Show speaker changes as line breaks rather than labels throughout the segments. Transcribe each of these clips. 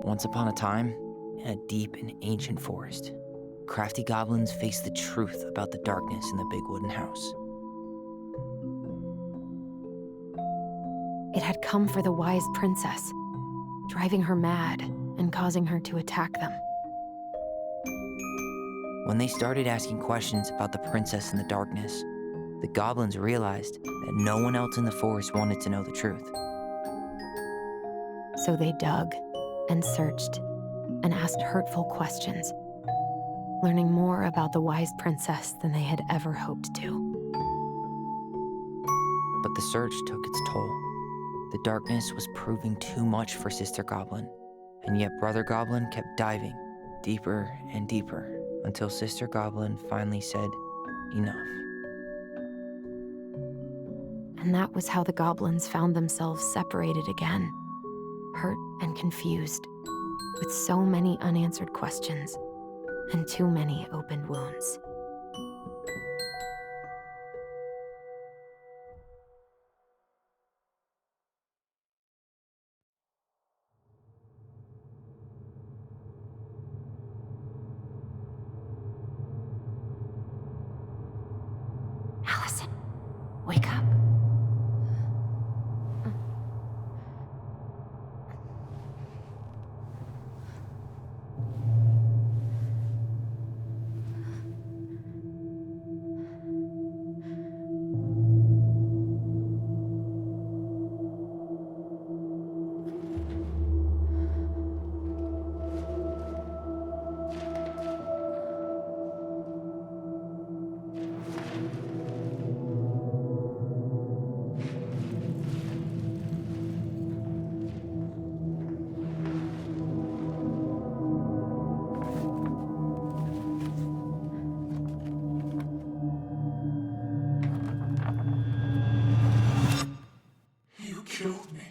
Once upon a time, in a deep and ancient forest, crafty goblins faced the truth about the darkness in the big wooden house.
It had come for the wise princess, driving her mad and causing her to attack them.
When they started asking questions about the princess in the darkness, the goblins realized that no one else in the forest wanted to know the truth.
So they dug and searched and asked hurtful questions, learning more about the wise princess than they had ever hoped to.
But the search took its toll. The darkness was proving too much for Sister Goblin, and yet Brother Goblin kept diving deeper and deeper until Sister Goblin finally said, "Enough."
And that was how the goblins found themselves separated again, hurt and confused, with so many unanswered questions and too many open wounds. Alyson, wake up.
You killed me.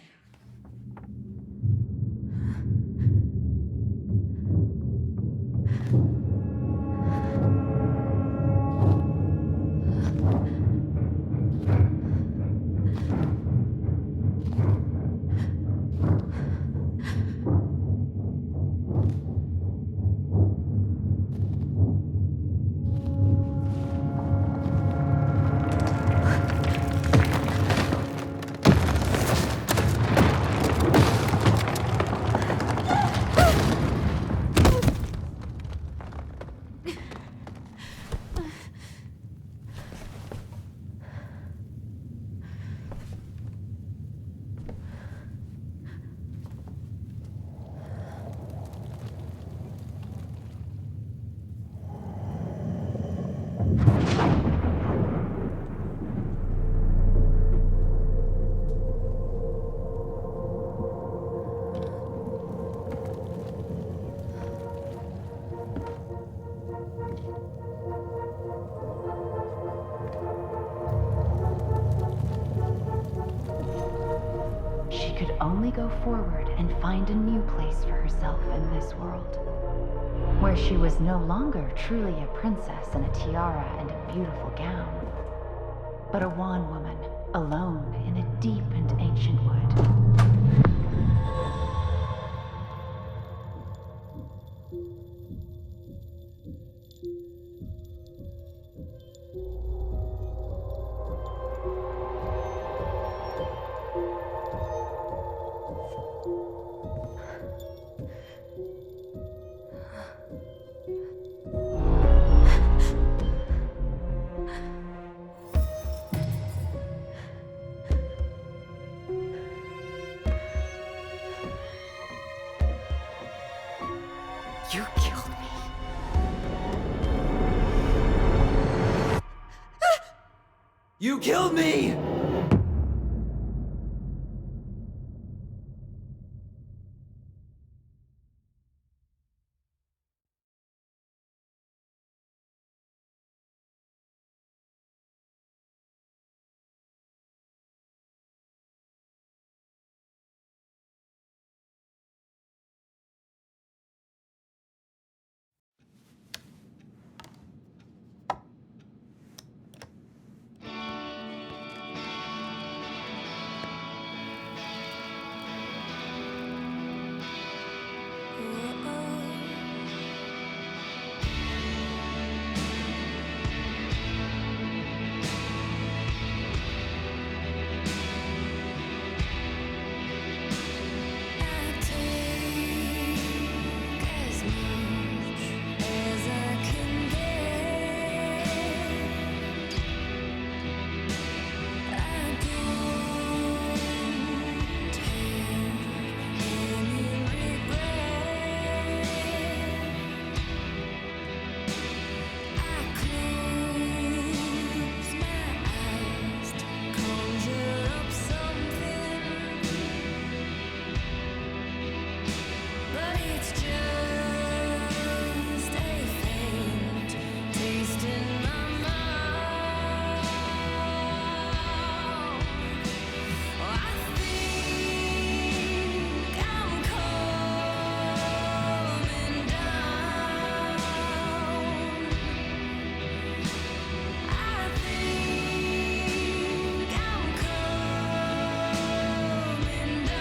She could only go forward and find a new place for herself in this world, where she was no longer truly a princess in a tiara and a beautiful gown, but a wan woman, alone in a deep and ancient wood.
You killed me.
You killed me!
It's just a faint taste in my mouth. I think I'm coming down. I think I'm coming down.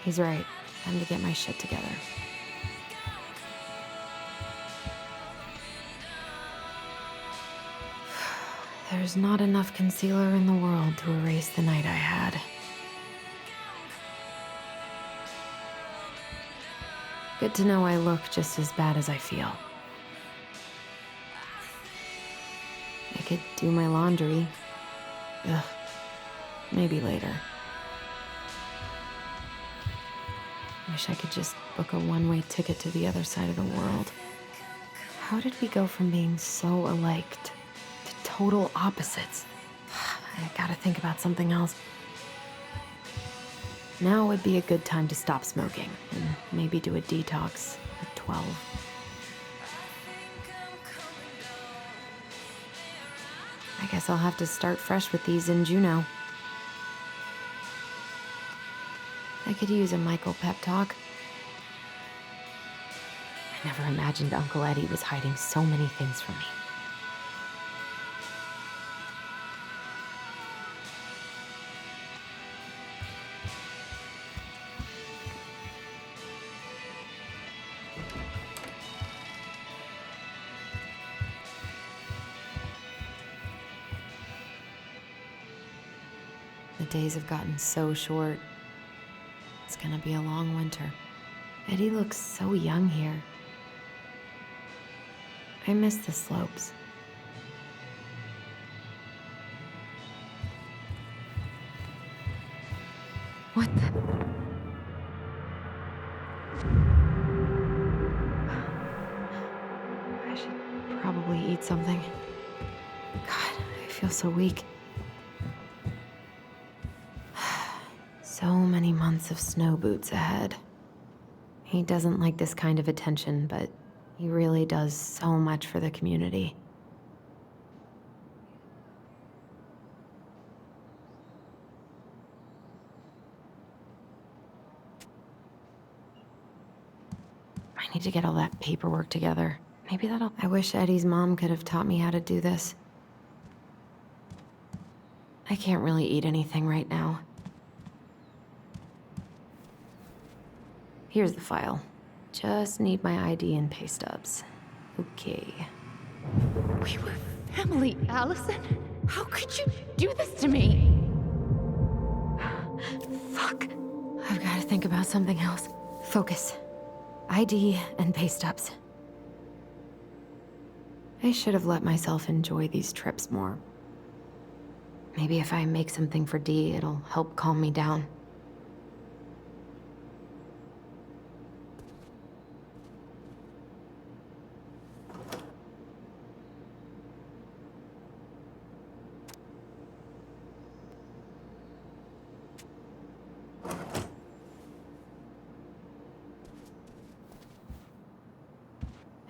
He's right. Time to get my shit together. There's not enough concealer in the world to erase the night I had. Good to know I look just as bad as I feel. I could do my laundry. Ugh. Maybe later. Wish I could just book a one-way ticket to the other side of the world. How did we go from being so alike to total opposites? I gotta think about something else. Now would be a good time to stop smoking and maybe do a detox at 12. I guess I'll have to start fresh with these in Juneau. I could use a Michael pep talk. I never imagined Uncle Eddie was hiding so many things from me. The days have gotten so short. It's gonna be a long winter. Eddie looks so young here. I miss the slopes. What the? I should probably eat something. God, I feel so weak. So many months of snow boots ahead. He doesn't like this kind of attention, but he really does so much for the community. I need to get all that paperwork together. Maybe that'll... I wish Eddie's mom could have taught me how to do this. I can't really eat anything right now. Here's the file. Just need my ID and pay stubs. Okay.
We were family, Alyson. How could you do this to me?
Fuck. I've got to think about something else. Focus. ID and pay stubs. I should have let myself enjoy these trips more. Maybe if I make something for Dee, it'll help calm me down.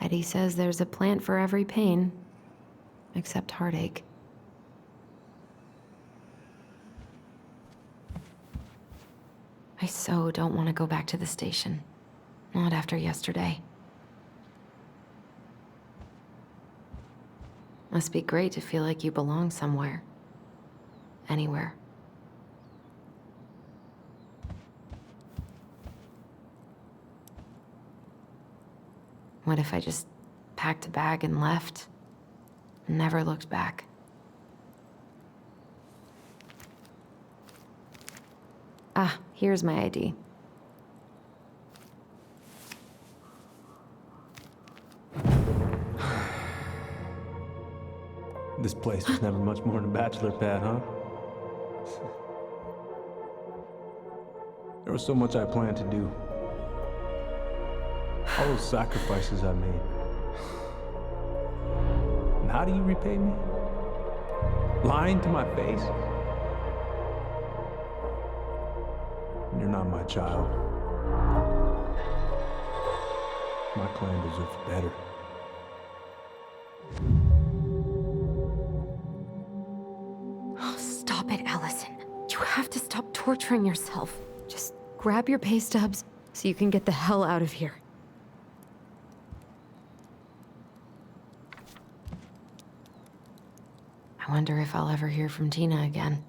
Eddie says there's a plant for every pain, except heartache. I so don't want to go back to the station. Not after yesterday. Must be great to feel like you belong somewhere. Anywhere. What if I just packed a bag and left? And never looked back? Ah, here's my ID.
This place was never much more than a bachelor pad, huh? There was so much I planned to do. All those sacrifices I made. And how do you repay me? Lying to my face? You're not my child. My clan deserves better.
Oh, stop it, Alyson. You have to stop torturing yourself. Just grab your pay stubs so you can get the hell out of here. I wonder if I'll ever hear from Tina again.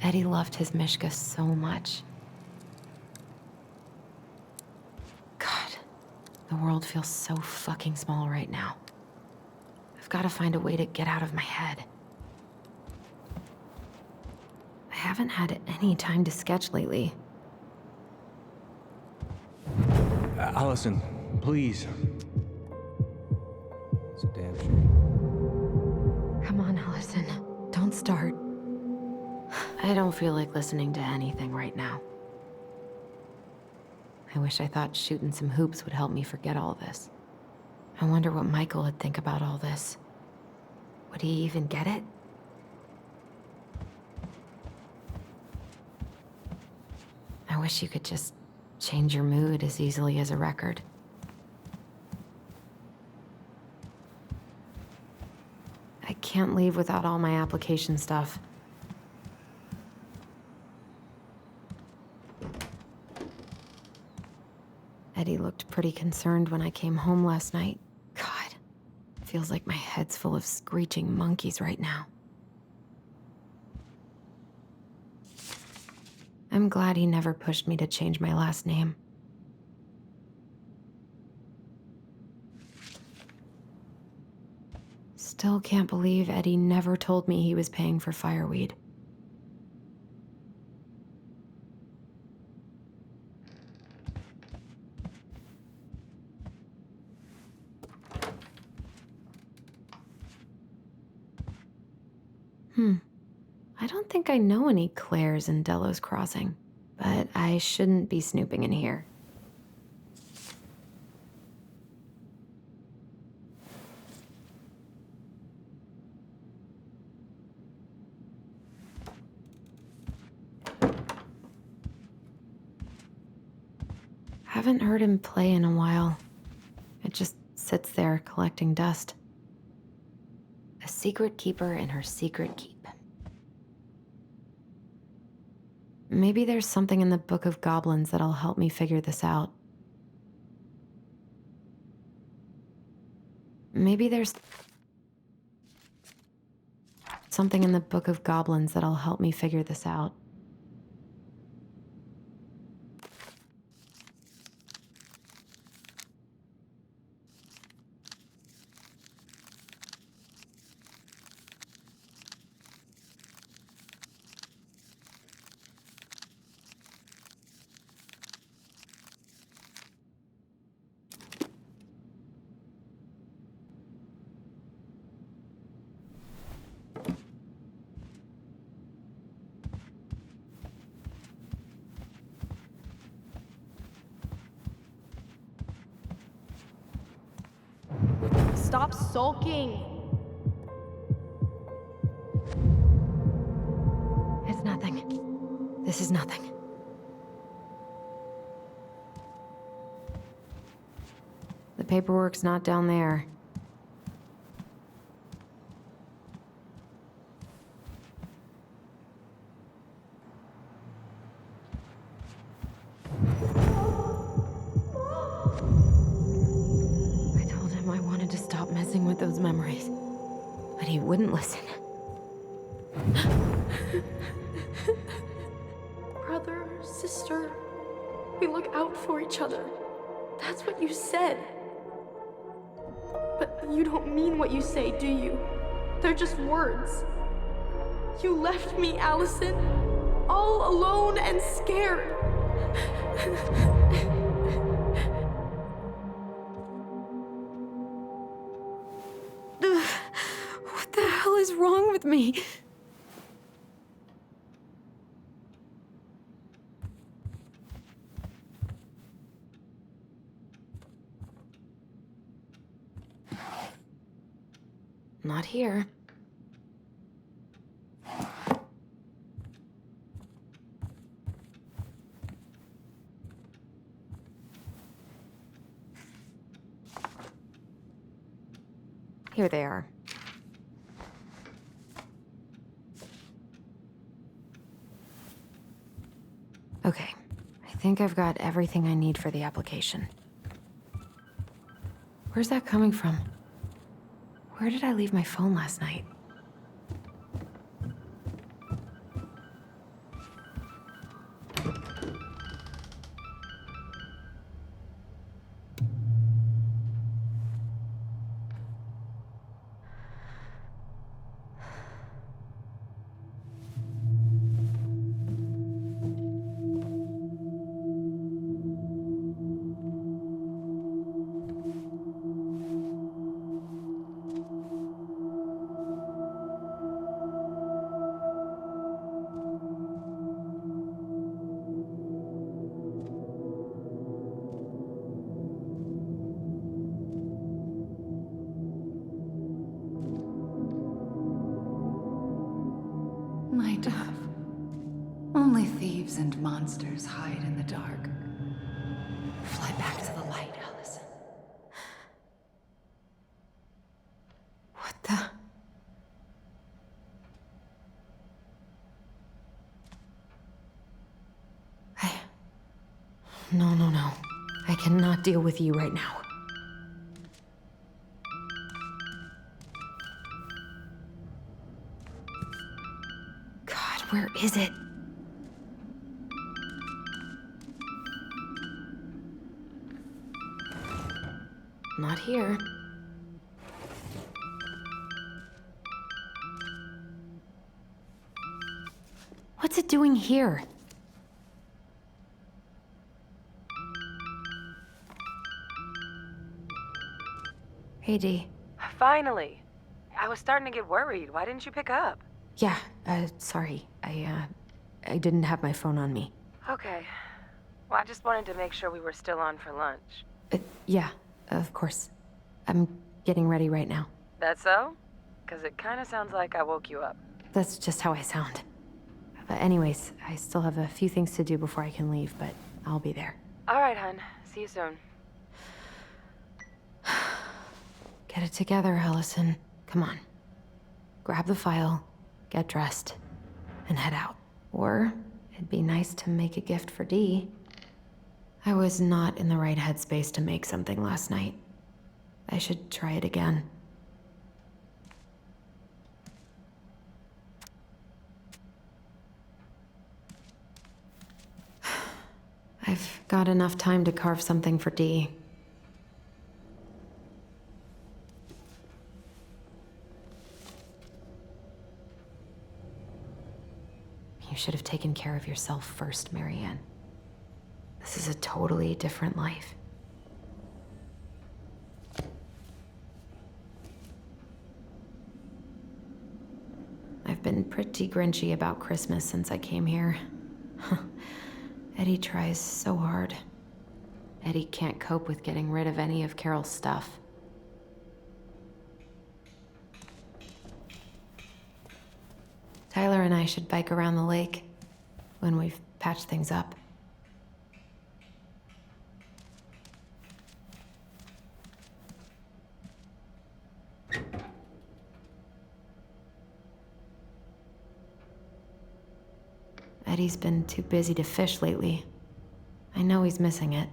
Eddie loved his Mishka so much. God, the world feels so fucking small right now. I've got to find a way to get out of my head. I haven't had any time to sketch lately.
Alyson, please. It's a damn shame.
Come on, Alyson. Don't start. I don't feel like listening to anything right now. I wish I thought shooting some hoops would help me forget all this. I wonder what Michael would think about all this. Would he even get it? I wish you could just change your mood as easily as a record. I can't leave without all my application stuff. Eddie looked pretty concerned when I came home last night. God, feels like my head's full of screeching monkeys right now. I'm glad he never pushed me to change my last name. Still can't believe Eddie never told me he was paying for fireweed. I don't think I know any Claires in Delos Crossing, but I shouldn't be snooping in here. Haven't heard him play in a while. It just sits there collecting dust. A secret keeper in her secret keep. Maybe there's something in the Book of Goblins that'll help me figure this out. Maybe there's something in the Book of Goblins that'll help me figure this out.
Stop sulking.
It's nothing. This is nothing. paperwork's not down there. I told him I wanted to stop messing with those memories, but he wouldn't listen.
Brother, sister, we look out for each other. That's what you said. But you don't mean what you say, do you? They're just words. You left me, Alyson, all alone and scared.
What the hell is wrong with me? Not here. Here they are. Okay, I think I've got everything I need for the application. Where's that coming from? Where did I leave my phone last night?
My dove. Only thieves and monsters hide in the dark. Fly back to the light, Alyson.
What the? No. I cannot deal with you right now. God, where is it? Not here. What's it doing here? Hey, Dee.
Finally. I was starting to get worried. Why didn't you pick up?
Yeah, sorry. I didn't have my phone on me.
Okay. Well, I just wanted to make sure we were still on for lunch.
Yeah, of course. I'm getting ready right now.
That so? Because it kind of sounds like I woke you up.
That's just how I sound. But anyways, I still have a few things to do before I can leave, but I'll be there.
All right, hun. See you soon.
Get it together, Alyson. Come on. Grab the file, get dressed, and head out. Or it'd be nice to make a gift for Dee. I was not in the right headspace to make something last night. I should try it again. I've got enough time to carve something for Dee. You should have taken care of yourself first, Marianne. This is a totally different life. I've been pretty grinchy about Christmas since I came here. Eddie tries so hard. Eddie can't cope with getting rid of any of Carol's stuff. Tyler and I should bike around the lake when we've patched things up. Eddie's been too busy to fish lately. I know he's missing it.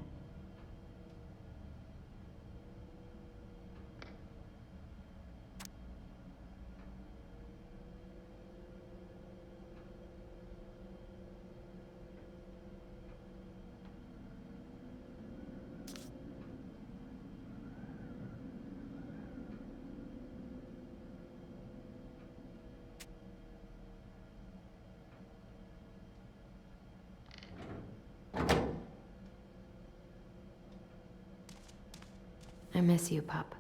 I miss you, pup.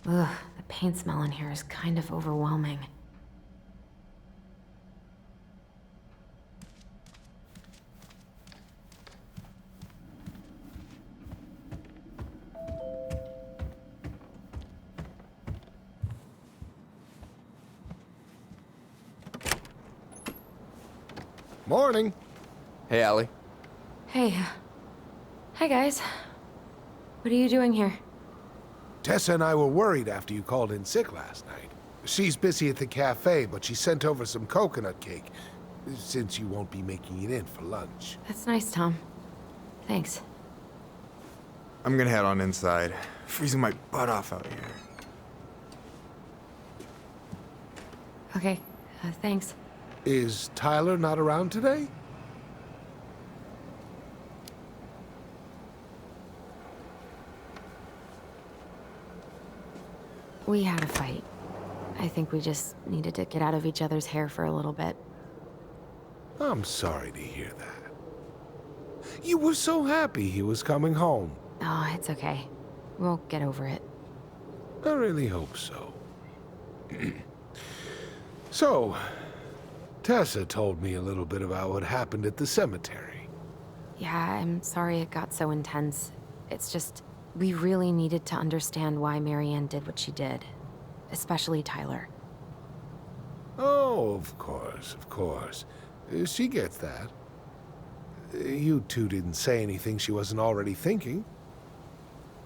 Ugh, the paint smell in here is kind of overwhelming.
Morning.
Hey, Allie.
Hey. Hi, guys. What are you doing here?
Tessa and I were worried after you called in sick last night. She's busy at the cafe, but she sent over some coconut cake, since you won't be making it in for lunch.
That's nice, Tom. Thanks.
I'm gonna head on inside. Freezing my butt off out here.
Okay, thanks.
Is Tyler not around today?
We had a fight. I think we just needed to get out of each other's hair for a little bit.
I'm sorry to hear that. You were so happy he was coming home.
Oh, it's okay. We'll get over it.
I really hope so. So, Tessa told me a little bit about what happened at the cemetery.
Yeah, I'm sorry it got so intense. It's just, we really needed to understand why Marianne did what she did. Especially Tyler.
Oh, of course, of course. She gets that. You two didn't say anything she wasn't already thinking.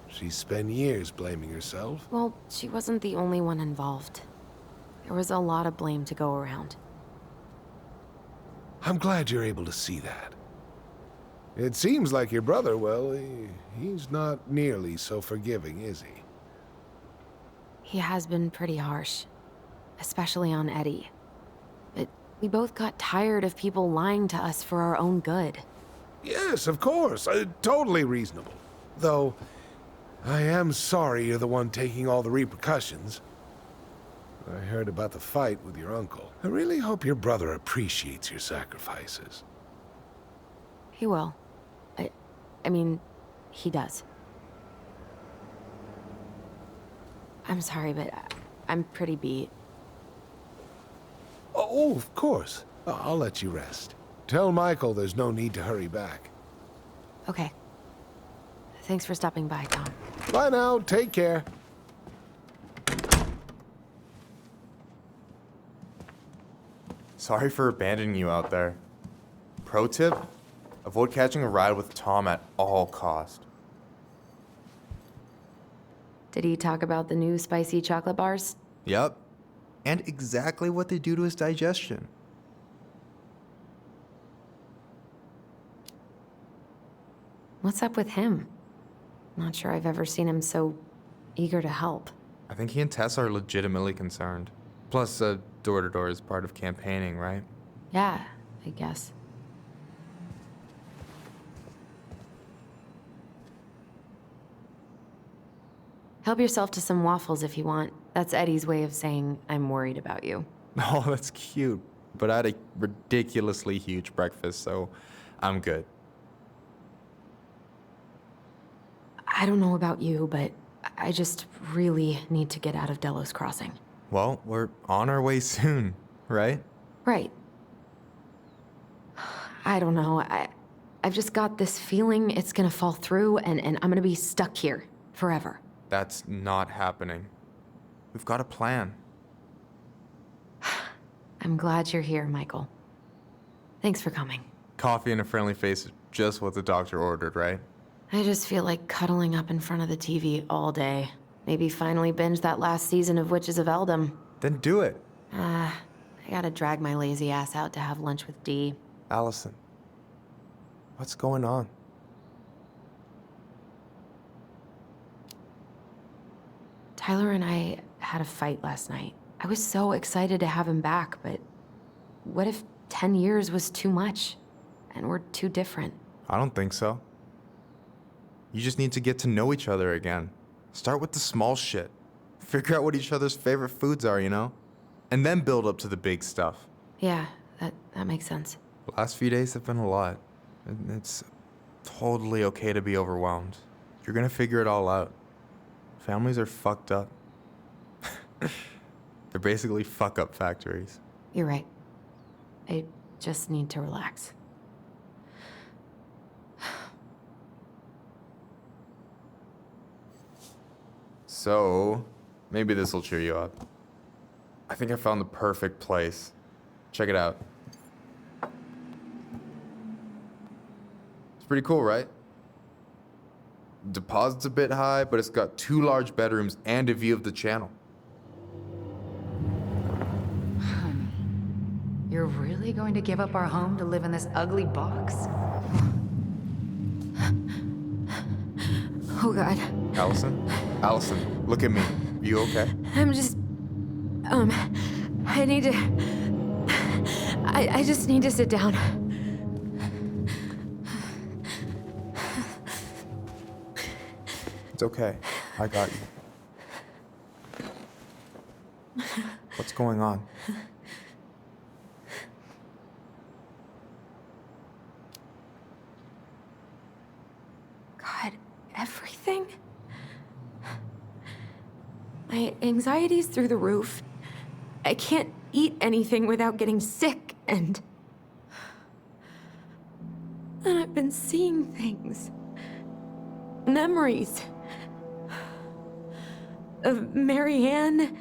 She spent years blaming herself.
Well, she wasn't the only one involved. There was a lot of blame to go around.
I'm glad you're able to see that. It seems like your brother, well, he's not nearly so forgiving, is he?
He has been pretty harsh. Especially on Eddie. But we both got tired of people lying to us for our own good.
Yes, of course. Totally reasonable. Though, I am sorry you're the one taking all the repercussions. I heard about the fight with your uncle. I really hope your brother appreciates your sacrifices.
He will. I mean, he does. I'm sorry, but I'm pretty beat.
Oh, of course. I'll let you rest. Tell Michael there's no need to hurry back.
Okay. Thanks for stopping by, Tom.
Bye now. Take care.
Sorry for abandoning you out there. Pro tip? Avoid catching a ride with Tom at all cost.
Did he talk about the new spicy chocolate bars?
Yep. And exactly what they do to his digestion.
What's up with him? Not sure I've ever seen him so eager to help.
I think he and Tess are legitimately concerned. Plus, door-to-door is part of campaigning, right?
Yeah, I guess. Help yourself to some waffles if you want. That's Eddie's way of saying, I'm worried about you.
Oh, that's cute. But I had a ridiculously huge breakfast, so I'm good.
I don't know about you, but I just really need to get out of Delos Crossing.
Well, we're on our way soon, right?
Right. I don't know. I've just got this feeling it's gonna fall through and I'm gonna be stuck here forever.
That's not happening. We've got a plan.
I'm glad you're here, Michael. Thanks for coming.
Coffee and a friendly face is just what the doctor ordered, right?
I just feel like cuddling up in front of the TV all day. Maybe finally binge that last season of Witches of Eldom.
Then do it.
I gotta drag my lazy ass out to have lunch with Dee.
Alyson, what's going on?
Tyler and I had a fight last night. I was so excited to have him back, but what if 10 years was too much? And we're too different?
I don't think so. You just need to get to know each other again. Start with the small shit. Figure out what each other's favorite foods are, you know? And then build up to the big stuff.
Yeah, that makes sense.
The last few days have been a lot. And it's totally okay to be overwhelmed. You're gonna figure it all out. Families are fucked up. They're basically fuck-up factories.
You're right. I just need to relax.
So, maybe this will cheer you up. I think I found the perfect place. Check it out. It's pretty cool, right? Deposit's a bit high, but it's got 2 large bedrooms and a view of the channel.
Honey, you're really going to give up our home to live in this ugly box?
Oh God.
Alyson? Alyson, look at me. You okay?
I'm just... I need to... I just need to sit down.
It's okay. I got you. What's going on?
God, everything? My anxiety's through the roof. I can't eat anything without getting sick, and I've been seeing things. Memories. Of Marianne,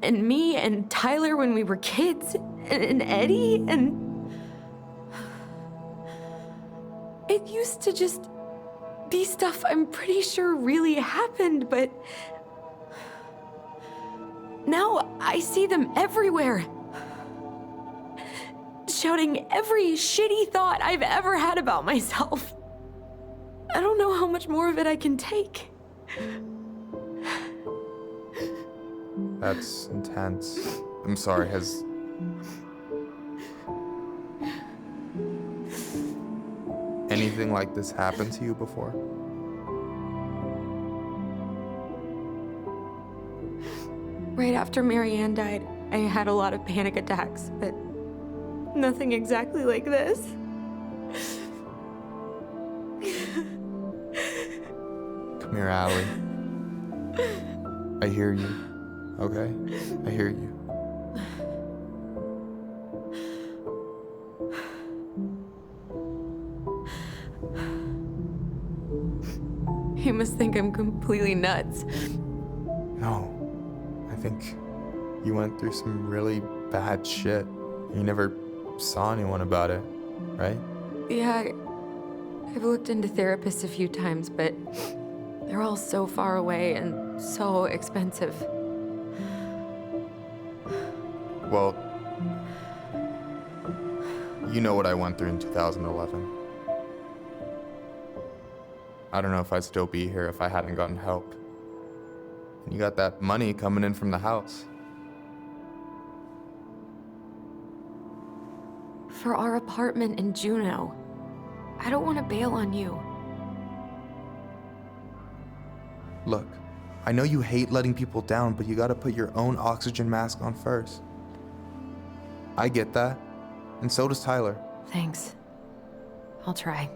and me, and Tyler when we were kids, and Eddie, and... It used to just be stuff I'm pretty sure really happened, but... Now I see them everywhere. Shouting every shitty thought I've ever had about myself. I don't know how much more of it I can take.
That's intense. I'm sorry, has... anything like this happened to you before?
Right after Marianne died, I had a lot of panic attacks, but nothing exactly like this.
Come here, Allie. I hear you. Okay? I hear you.
You must think I'm completely nuts.
No. I think you went through some really bad shit. You never saw anyone about it, right?
Yeah, I've looked into therapists a few times, but they're all so far away and so expensive.
Well, you know what I went through in 2011. I don't know if I'd still be here if I hadn't gotten help. You got that money coming in from the house.
For our apartment in Juneau. I don't want to bail on you.
Look, I know you hate letting people down, but you gotta put your own oxygen mask on first. I get that, and so does Tyler.
Thanks. I'll try.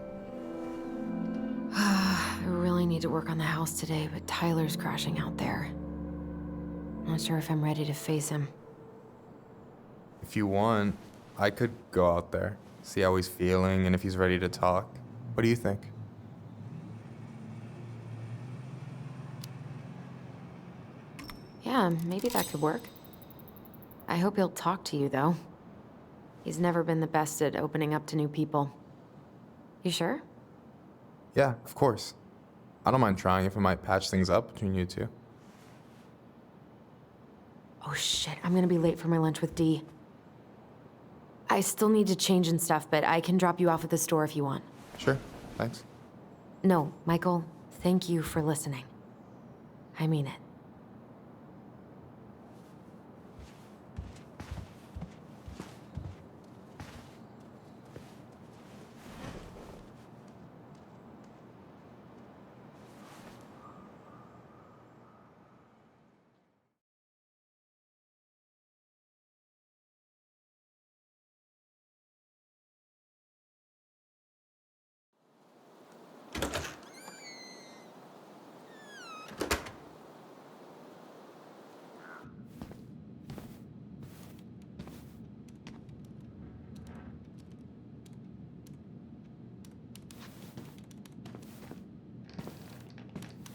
I really need to work on the house today, but Tyler's crashing out there. Not sure if I'm ready to face him.
If you want, I could go out there, see how he's feeling, and if he's ready to talk. What do you think?
Yeah, maybe that could work. I hope he'll talk to you, though. He's never been the best at opening up to new people. You sure?
Yeah, of course. I don't mind trying if it might patch things up between you two.
Oh shit, I'm gonna be late for my lunch with Dee. I still need to change and stuff, but I can drop you off at the store if you want.
Sure, thanks.
No, Michael, thank you for listening. I mean it.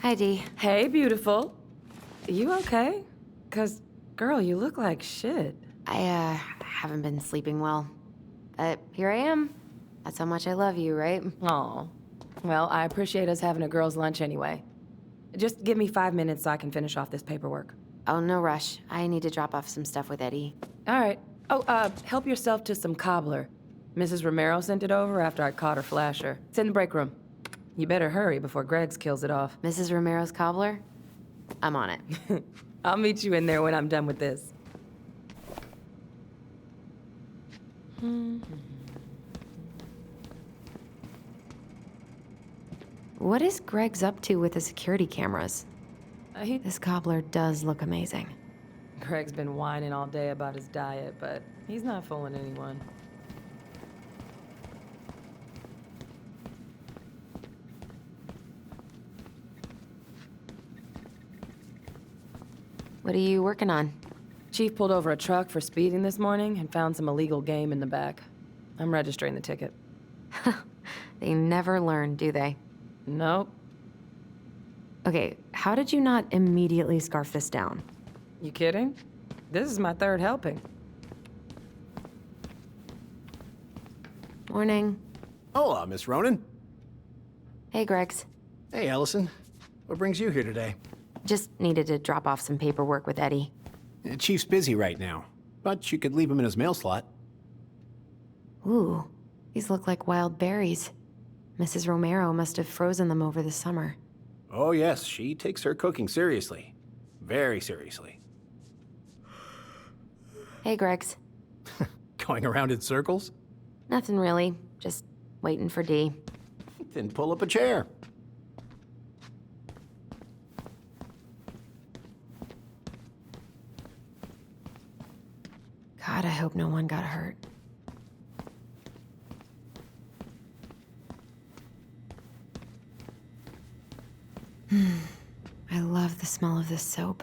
Hi, Dee.
Hey, beautiful. You okay? 'Cause, girl, you look like shit.
I haven't been sleeping well. But here I am. That's how much I love you, right?
Aw. Well, I appreciate us having a girls' lunch anyway. Just give me 5 minutes so I can finish off this paperwork.
Oh, no rush. I need to drop off some stuff with Eddie.
All right. Oh, help yourself to some cobbler. Mrs. Romero sent it over after I caught her flasher. It's in the break room. You better hurry before Greggs kills it off.
Mrs. Romero's cobbler? I'm on it.
I'll meet you in there when I'm done with this.
What is Greggs up to with the security cameras?
He
This cobbler does look amazing.
Greg's been whining all day about his diet, but he's not fooling anyone.
What are you working on?
Chief pulled over a truck for speeding this morning and found some illegal game in the back. I'm registering the ticket.
They never learn, do they?
Nope.
Okay, how did you not immediately scarf this down?
You kidding? This is my third helping.
Morning.
Hola, Miss Ronan.
Hey, Greggs.
Hey, Alyson. What brings you here today?
Just needed to drop off some paperwork with Eddie.
Chief's busy right now, but you could leave him in his mail slot.
Ooh, these look like wild berries. Mrs. Romero must have frozen them over the summer.
Oh, yes, she takes her cooking seriously. Very seriously.
Hey, Greggs.
Going around in circles?
Nothing really. Just waiting for Dee.
Then pull up a chair.
God, I hope no one got hurt. I love the smell of this soap.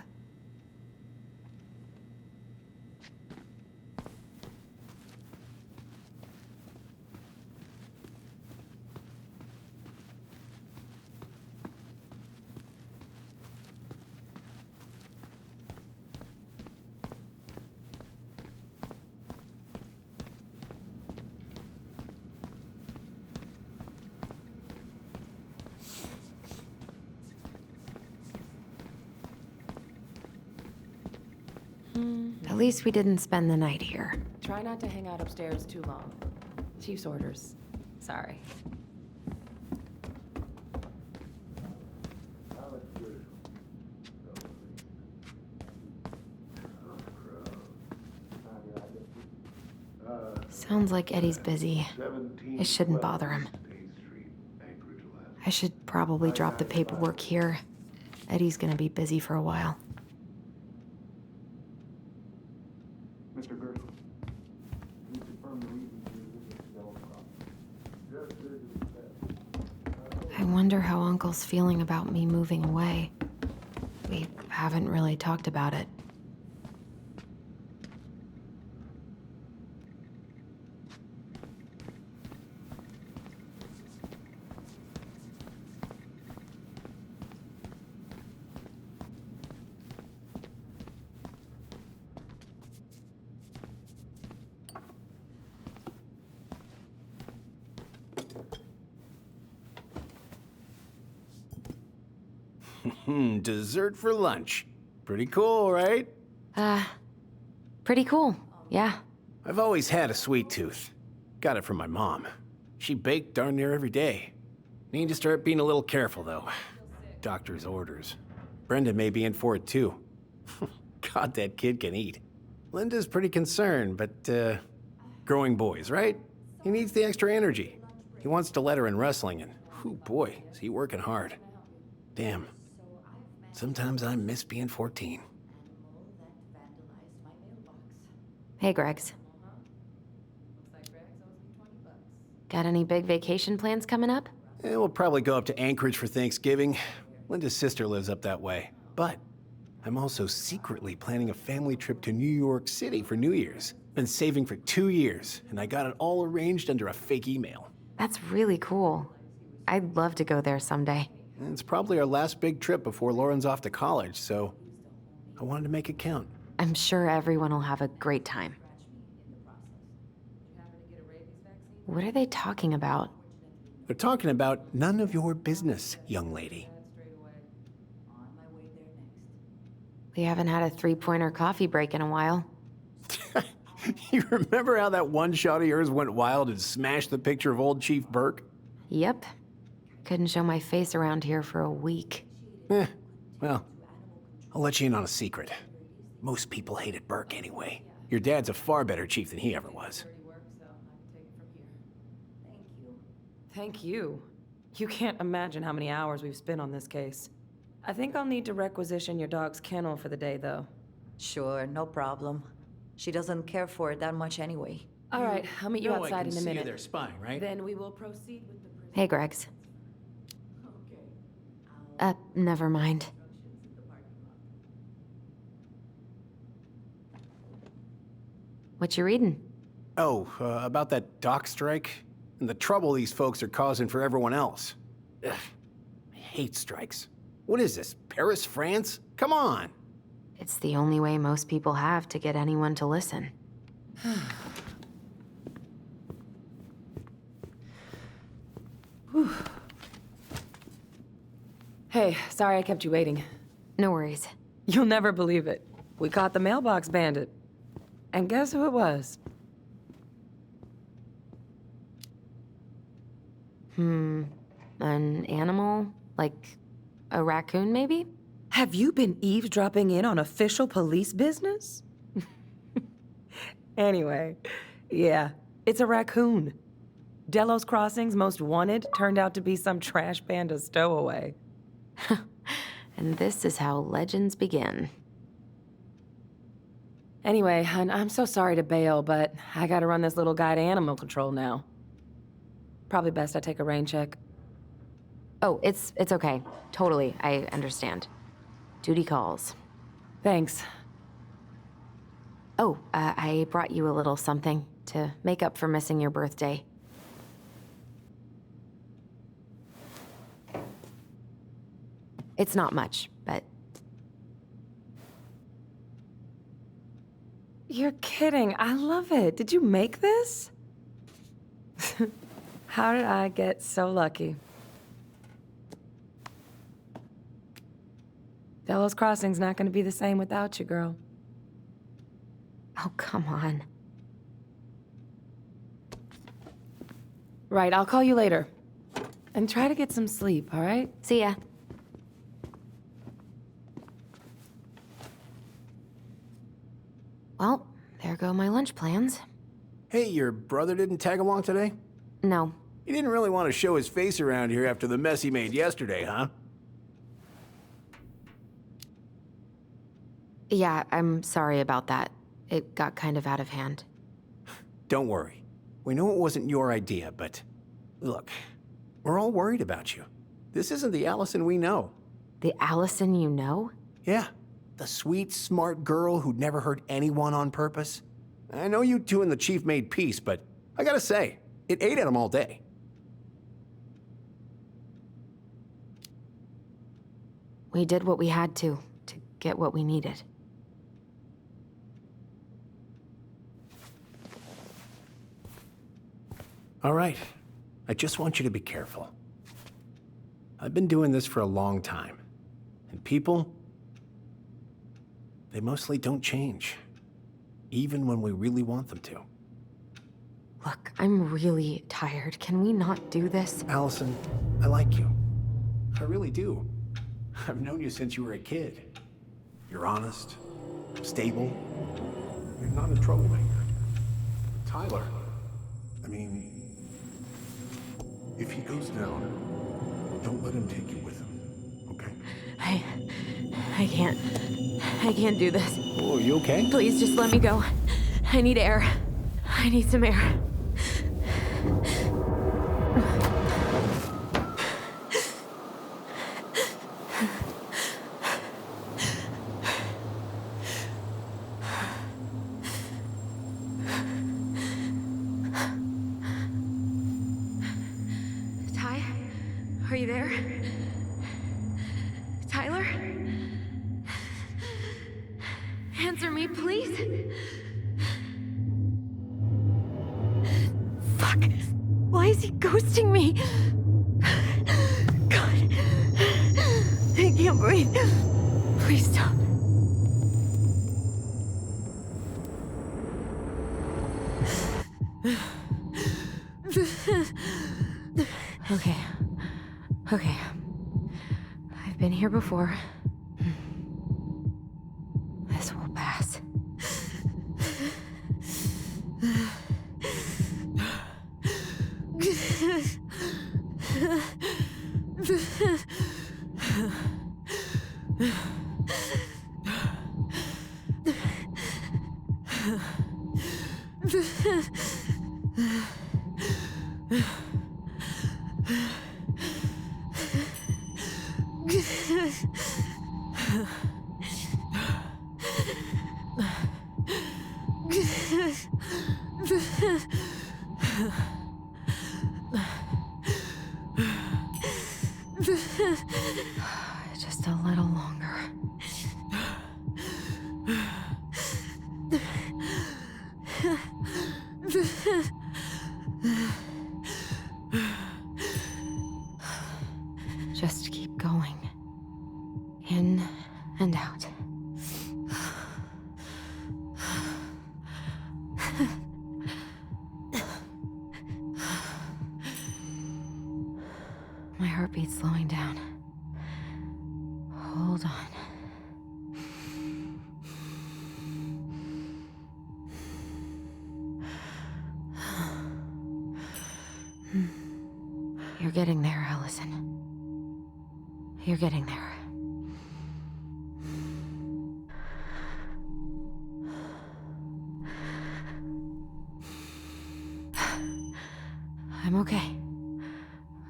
At least we didn't spend the night here.
Try not to hang out upstairs too long. Chief's orders. Sorry.
Sounds like Eddie's busy. It shouldn't bother him. I should probably drop the paperwork here. Eddie's gonna be busy for a while. I wonder how Uncle's feeling about me moving away. We haven't really talked about it.
Dessert for lunch. Pretty cool, right?
Pretty cool, yeah.
I've always had a sweet tooth. Got it from my mom. She baked darn near every day. Need to start being a little careful, though. Doctor's orders. Brenda may be in for it, too. God, that kid can eat. Linda's pretty concerned, but, growing boys, right? He needs the extra energy. He wants to let her in wrestling, and, whew, boy, is he working hard. Damn. Sometimes I miss being 14.
Hey, Gregs. Got any big vacation plans coming up?
We'll probably go up to Anchorage for Thanksgiving. Linda's sister lives up that way. But I'm also secretly planning a family trip to New York City for New Year's. Been saving for 2 years, and I got it all arranged under a fake email.
That's really cool. I'd love to go there someday.
And it's probably our last big trip before Lauren's off to college, so I wanted to make it count.
I'm sure everyone will have a great time. What are they talking about?
They're talking about none of your business, young lady.
We haven't had a three-pointer coffee break in a while.
You remember how that one shot of yours went wild and smashed the picture of old Chief Burke?
Yep. Couldn't show my face around here for a week.
Well, I'll let you in on a secret. Most people hated Burke anyway. Your dad's a far better chief than he ever was.
Thank you. You can't imagine how many hours we've spent on this case. I think I'll need to requisition your dog's kennel for the day, though.
Sure, no problem. She doesn't care for it that much anyway.
All right, I'll meet you
No, I
outside
can
in a
see you
minute.
there spying, right?
Then we will proceed with the...
Hey, Gregs. Never mind. What you reading?
Oh, about that dock strike and the trouble these folks are causing for everyone else. Ugh, I hate strikes. What is this, Paris, France? Come on!
It's the only way most people have to get anyone to listen.
Hey, sorry I kept you waiting.
No worries.
You'll never believe it. We caught the mailbox bandit. And guess who it was?
An animal? Like a raccoon, maybe?
Have you been eavesdropping in on official police business? Anyway, yeah, it's a raccoon. Delos Crossing's most wanted turned out to be some trash panda stowaway.
And this is how legends begin.
Anyway, hun, I'm so sorry to bail, but I gotta run this little guy to animal control now. Probably best I take a rain check.
Oh, it's okay. Totally, I understand. Duty calls.
Thanks.
Oh, I brought you a little something to make up for missing your birthday. It's not much, but...
You're kidding. I love it. Did you make this? How did I get so lucky? Delos Crossing's not gonna be the same without you, girl.
Oh, come on.
Right, I'll call you later. And try to get some sleep, all right?
See ya. Well, there go my lunch plans.
Hey, your brother didn't tag along today?
No.
He didn't really want to show his face around here after the mess he made yesterday, huh?
Yeah, I'm sorry about that. It got kind of out of hand.
Don't worry. We know it wasn't your idea, but look, we're all worried about you. This isn't the Alyson we know.
The Alyson you know?
Yeah, the sweet, smart girl who'd never hurt anyone on purpose. I know you two and the chief made peace, but I gotta say, it ate at him all day.
We did what we had to get what we needed.
All right, I just want you to be careful. I've been doing this for a long time, and people, they mostly don't change, even when we really want them to.
Look, I'm really tired. Can we not do this?
Alyson, I like you. I really do. I've known you since you were a kid. You're honest, stable. You're not a troublemaker.
Tyler, I mean, if he goes down, don't let him take you with him, okay?
I can't do this.
Oh, you okay?
Please just let me go. I need air. I need some air. Ty? Are you there? Tyler? Answer me, please. Fuck. Why is he ghosting me? God. I can't breathe. Please stop. Okay. Okay. I've been here before. This will pass. Just a little longer. Just keep going. In and out. My heartbeat's slowing down. Hold on. You're getting there, Alyson. You're getting there. I'm okay.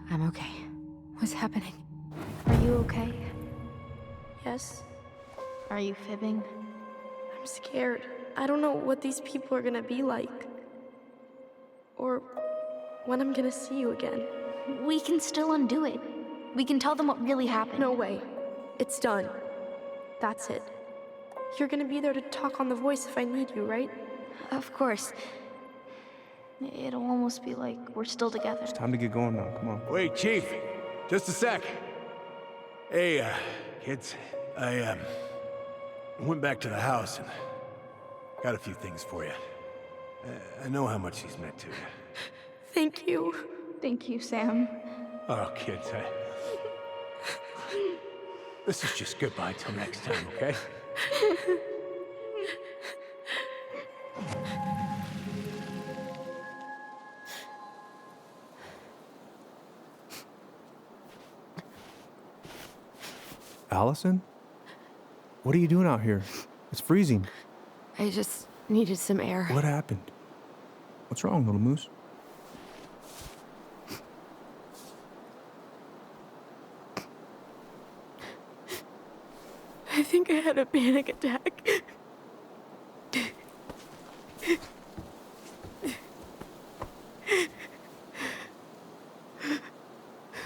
I'm okay. What's happening?
Are you okay? Yes.
Are you fibbing?
I'm scared. I don't know what these people are gonna be like. Or when I'm gonna see you again.
We can still undo it. We can tell them what really happened.
No way. It's done. That's it. You're gonna be there to talk on the voice if I need you, right?
Of course. It'll almost be like we're still together.
It's time to get going now. Come on.
Wait, Chief. Just a sec. Hey, kids. I went back to the house and got a few things for you. I know how much these meant to you.
Thank you.
Thank you, Sam.
Oh, kids, this is just goodbye till next time, okay?
Alyson? What are you doing out here? It's freezing.
I just needed some air.
What happened? What's wrong, little moose?
I think I had a panic attack.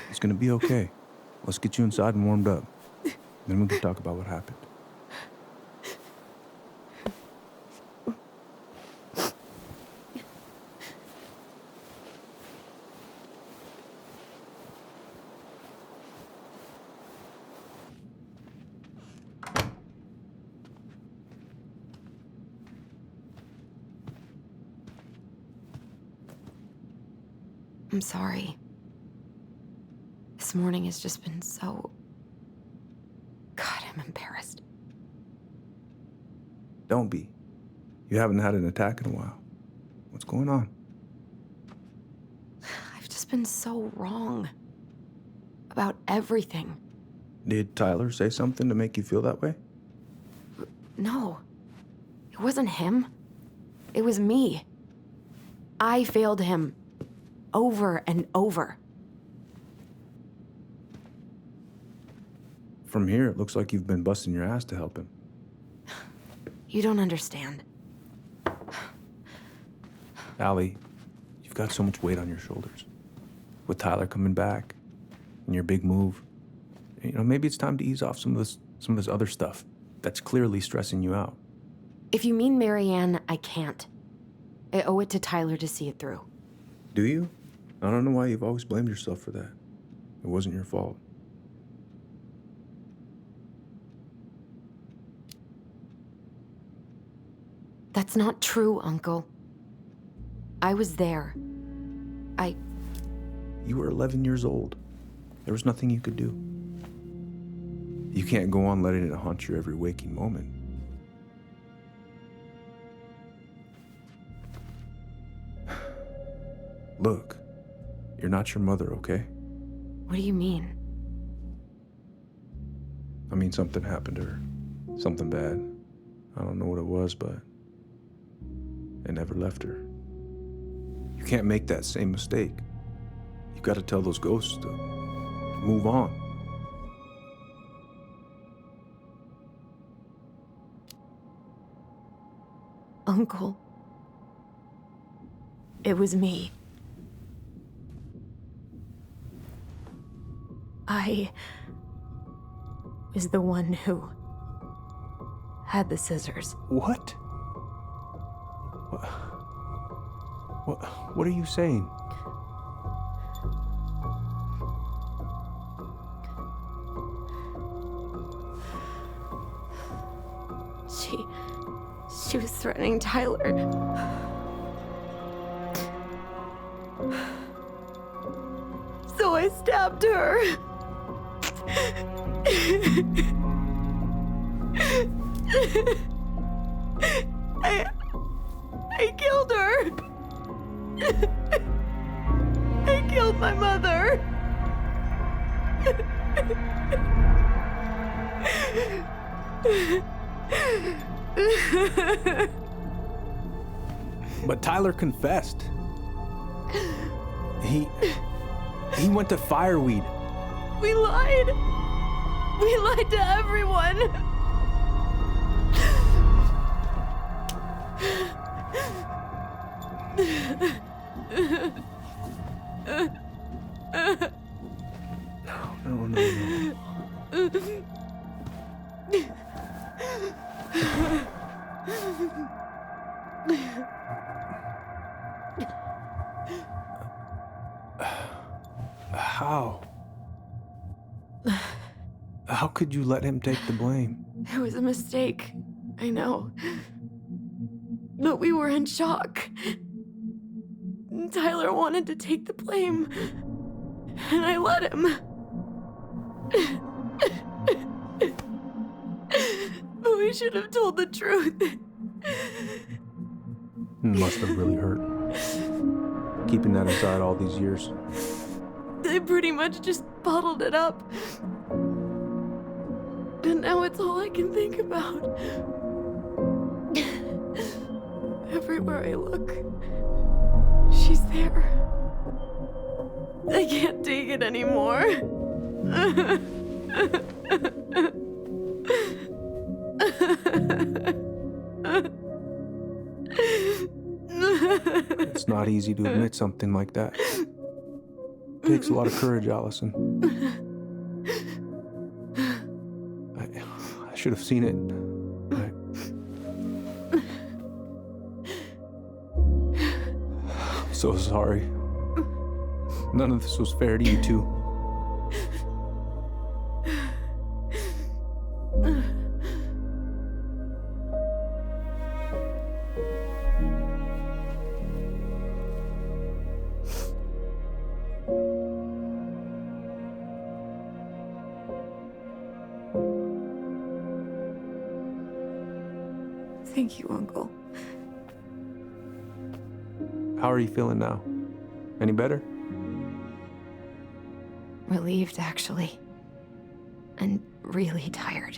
It's gonna be okay. Let's get you inside and warmed up. Then we can talk about what happened.
I'm sorry. This morning has just been so... God, I'm embarrassed.
Don't be. You haven't had an attack in a while. What's going on?
I've just been so wrong. About everything.
Did Tyler say something to make you feel that way?
No. It wasn't him. It was me. I failed him. Over and over.
From here, it looks like you've been busting your ass to help him.
You don't understand.
Allie, you've got so much weight on your shoulders. With Tyler coming back, and your big move, you know, maybe it's time to ease off some of this other stuff that's clearly stressing you out.
If you mean Marianne, I can't. I owe it to Tyler to see it through.
Do you? I don't know why you've always blamed yourself for that. It wasn't your fault.
That's not true, Uncle. I was there.
You were 11 years old. There was nothing you could do. You can't go on letting it haunt your every waking moment. Look, you're not your mother, okay?
What do you mean?
I mean, something happened to her. Something bad. I don't know what it was, but it never left her. You can't make that same mistake. You've got to tell those ghosts to move on.
Uncle. It was me. I was the one who had the scissors.
What? What are you saying?
She was threatening Tyler. So I stabbed her. I killed her. I killed my mother.
But Tyler confessed. He went to Fireweed.
We lied. We lied to everyone.
No. How could you let him take the blame?
It was a mistake. I know. But we were in shock. Tyler wanted to take the blame. And I let him. But we should have told the truth.
Must have really hurt. Keeping that inside all these years.
They pretty much just bottled it up. And now it's all I can think about. Everywhere I look, she's there. I can't take it anymore.
It's not easy to admit something like that. It takes a lot of courage, Alyson. I should have seen it. I'm so sorry. None of this was fair to you two.
Thank you, Uncle.
How are you feeling now? Any better?
Relieved, actually. And really tired.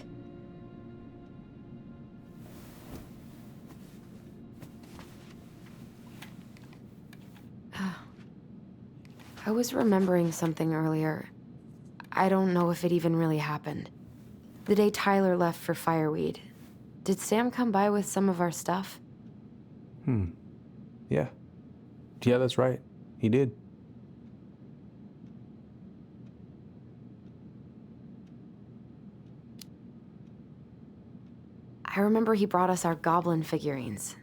I was remembering something earlier. I don't know if it even really happened. The day Tyler left for Fireweed, did Sam come by with some of our stuff?
Yeah. Yeah, that's right. He did.
I remember he brought us our goblin figurines.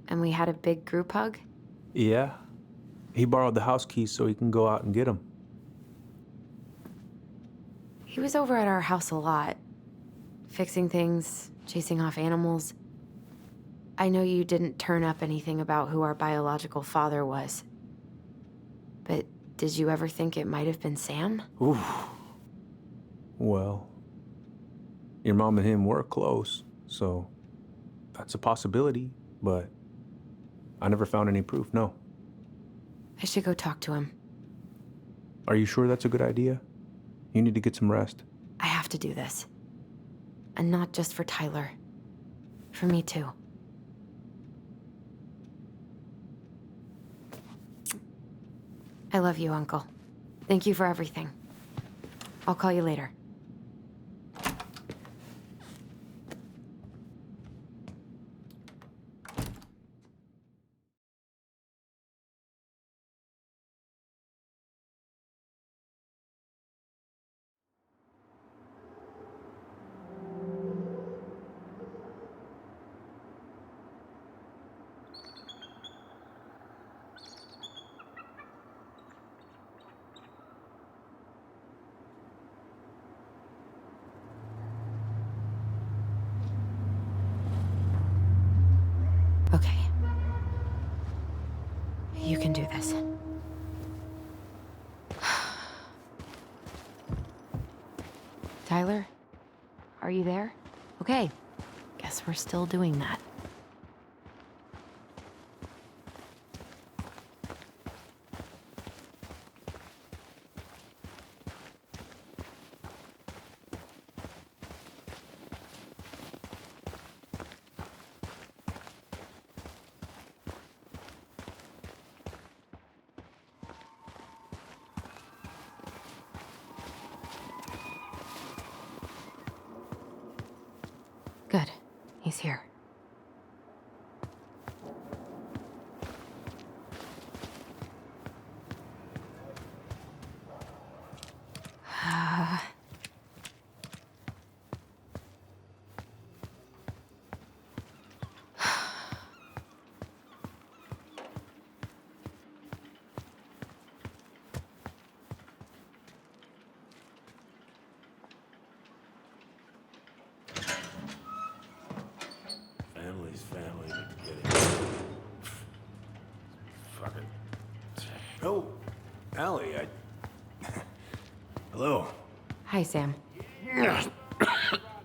And we had a big group hug.
Yeah. He borrowed the house keys so he can go out and get them.
He was over at our house a lot. Fixing things, chasing off animals. I know you didn't turn up anything about who our biological father was. But did you ever think it might have been Sam?
Ooh. Well, your mom and him were close, so that's a possibility, but I never found any proof, no.
I should go talk to him.
Are you sure that's a good idea? You need to get some rest.
I have to do this. And not just for Tyler. For me, too. I love you, Uncle. Thank you for everything. I'll call you later. Okay. You can do this. Tyler? Are you there? Okay. Guess we're still doing that. Good. He's here.
Family's family. Fuck it. Oh, Allie, Hello.
Hi, Sam.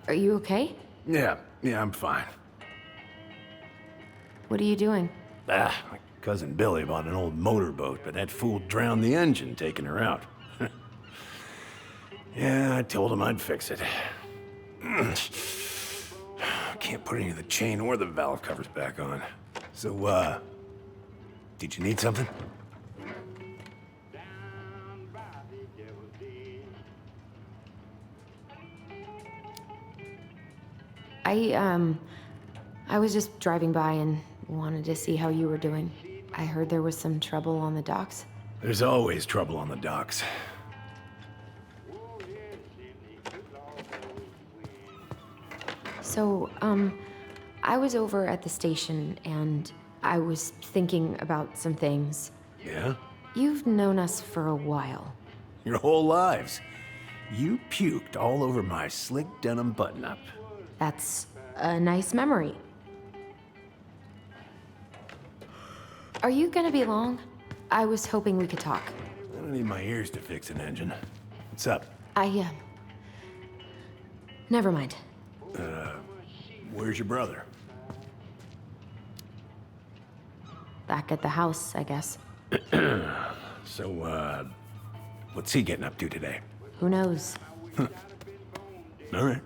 Are you okay?
Yeah, I'm fine.
What are you doing?
My cousin Billy bought an old motorboat, but that fool drowned the engine taking her out. Yeah, I told him I'd fix it. Can't put any of the chain or the valve covers back on. So, did you need something?
I was just driving by and wanted to see how you were doing. I heard there was some trouble on the docks.
There's always trouble on the docks.
So, I was over at the station and I was thinking about some things.
Yeah?
You've known us for a while.
Your whole lives. You puked all over my slick denim button-up.
That's a nice memory. Are you gonna be long? I was hoping we could talk.
I don't need my ears to fix an engine. What's up?
Never mind.
Where's your brother?
Back at the house, I guess.
So, what's he getting up to today?
Who knows?
All right.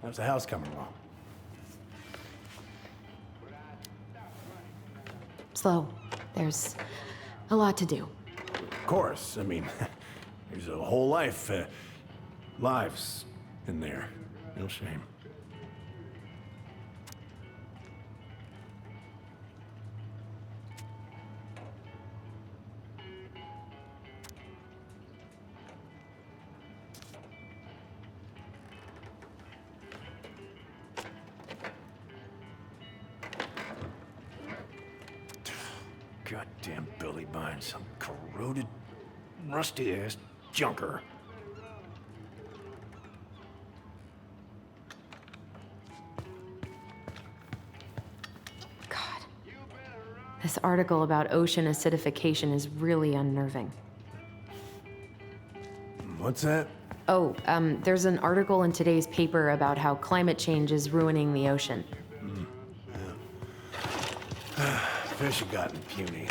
How's the house coming along?
Slow. There's a lot to do.
Of course. I mean, there's a whole lives in there. No shame. Goddamn Billy buying some corroded, rusty-ass junker.
God. This article about ocean acidification is really unnerving.
What's that?
Oh, there's an article in today's paper about how climate change is ruining the ocean.
Fish have gotten puny.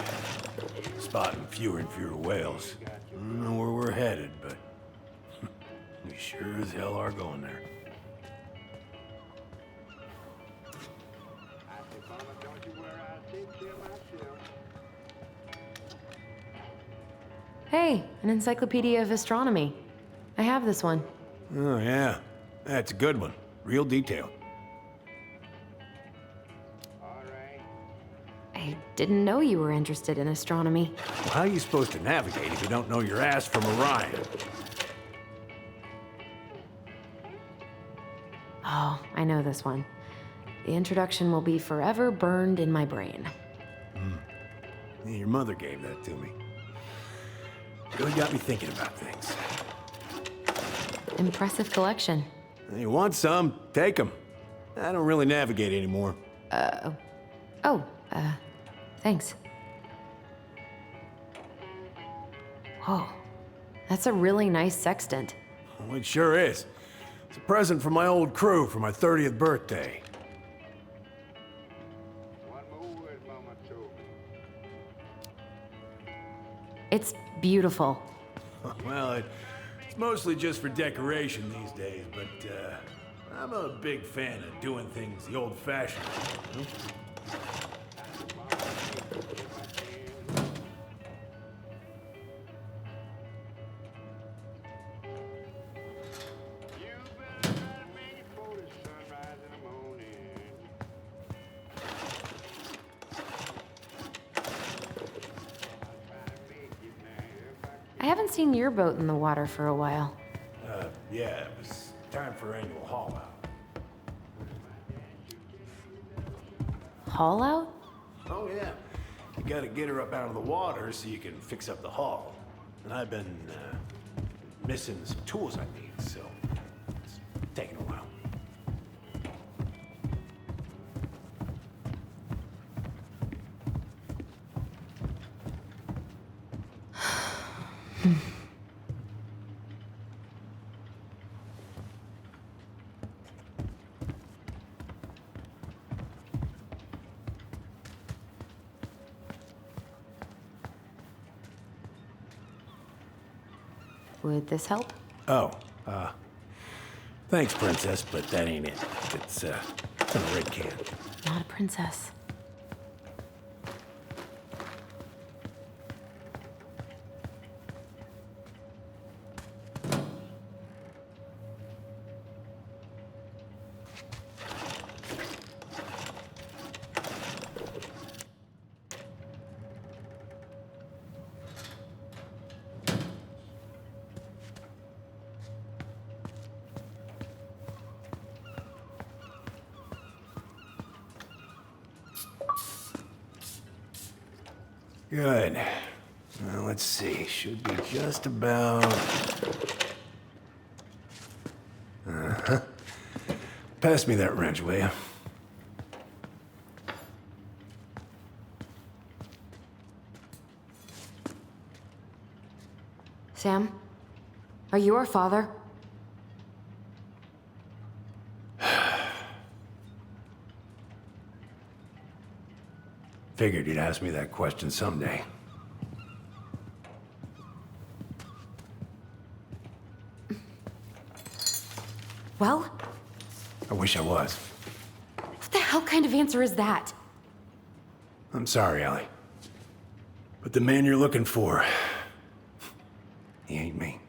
Spotting fewer and fewer whales. I don't know where we're headed, but we sure as hell are going there.
Hey, an encyclopedia of astronomy. I have this one.
Oh, yeah. That's a good one. Real detailed.
I didn't know you were interested in astronomy.
Well, how are you supposed to navigate if you don't know your ass from Orion?
Oh, I know this one. The introduction will be forever burned in my brain.
Yeah, your mother gave that to me. Really got me thinking about things.
Impressive collection.
You want some? Take them. I don't really navigate anymore.
Thanks. Whoa, that's a really nice sextant.
Well, it sure is. It's a present from my old crew for my 30th birthday.
It's beautiful.
Well, it's mostly just for decoration these days, but I'm a big fan of doing things the old-fashioned way, you know?
I haven't seen your boat in the water for a while.
Yeah, it was time for annual haul out.
Haul out?
Oh, yeah. You gotta get her up out of the water so you can fix up the hull. And I've been missing some tools I need, so it's taking a while.
Would this help?
Oh, thanks, princess, but that ain't it. It's in a red can.
Not a princess.
Good. Well, let's see. Should be just about... Uh-huh. Pass me that wrench, will you?
Sam? Are you our father?
Figured you'd ask me that question someday.
Well?
I wish I was.
What the hell kind of answer is that?
I'm sorry, Ellie. But the man you're looking for, he ain't me.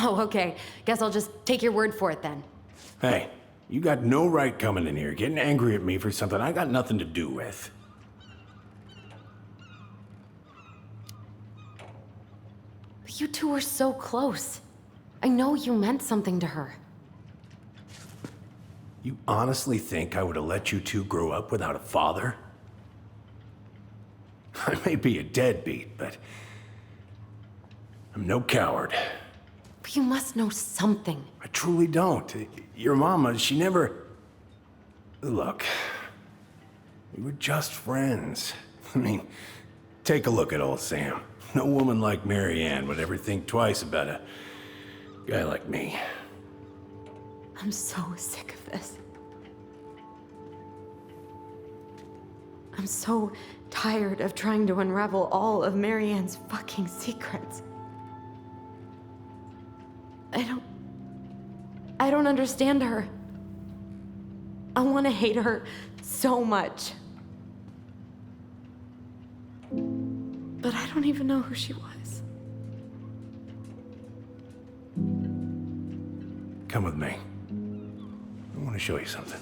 Oh, okay. Guess I'll just take your word for it then.
Hey, you got no right coming in here getting angry at me for something I got nothing to do with.
But you two were so close. I know you meant something to her.
You honestly think I would have let you two grow up without a father? I may be a deadbeat, but I'm no coward.
But you must know something.
I truly don't. Your mama, she never... Look, we were just friends. I mean, take a look at old Sam. No woman like Mary Ann would ever think twice about a guy like me.
I'm so sick of this. I'm so tired of trying to unravel all of Mary Ann's fucking secrets. I don't understand her. I want to hate her so much. But I don't even know who she was.
Come with me. I want to show you something.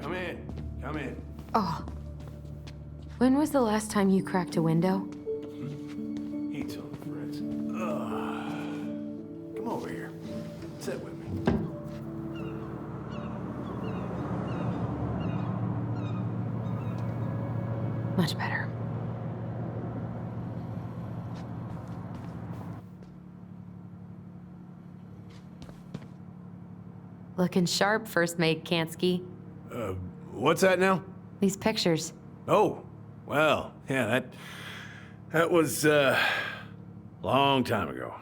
Come in. Come in.
Oh. When was the last time you cracked a window?
Eat some, friends. Come over here. Sit with me.
Much better. Looking sharp, first mate Kansky.
What's that now?
These pictures.
Oh, well, yeah, that was, long time ago.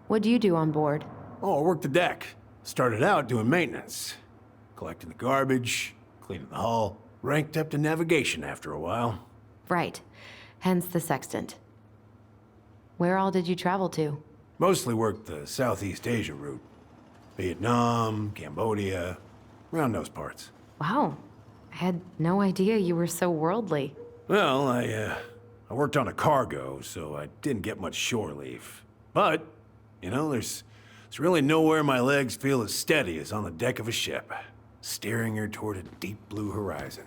What do you do on board?
Oh, I worked the deck. Started out doing maintenance. Collecting the garbage, cleaning the hull. Ranked up to navigation after a while.
Right. Hence the sextant. Where all did you travel to?
Mostly worked the Southeast Asia route. Vietnam, Cambodia, around those parts.
Wow. I had no idea you were so worldly.
Well, I worked on a cargo, so I didn't get much shore leave. But, you know, there's really nowhere my legs feel as steady as on the deck of a ship, steering her toward a deep blue horizon.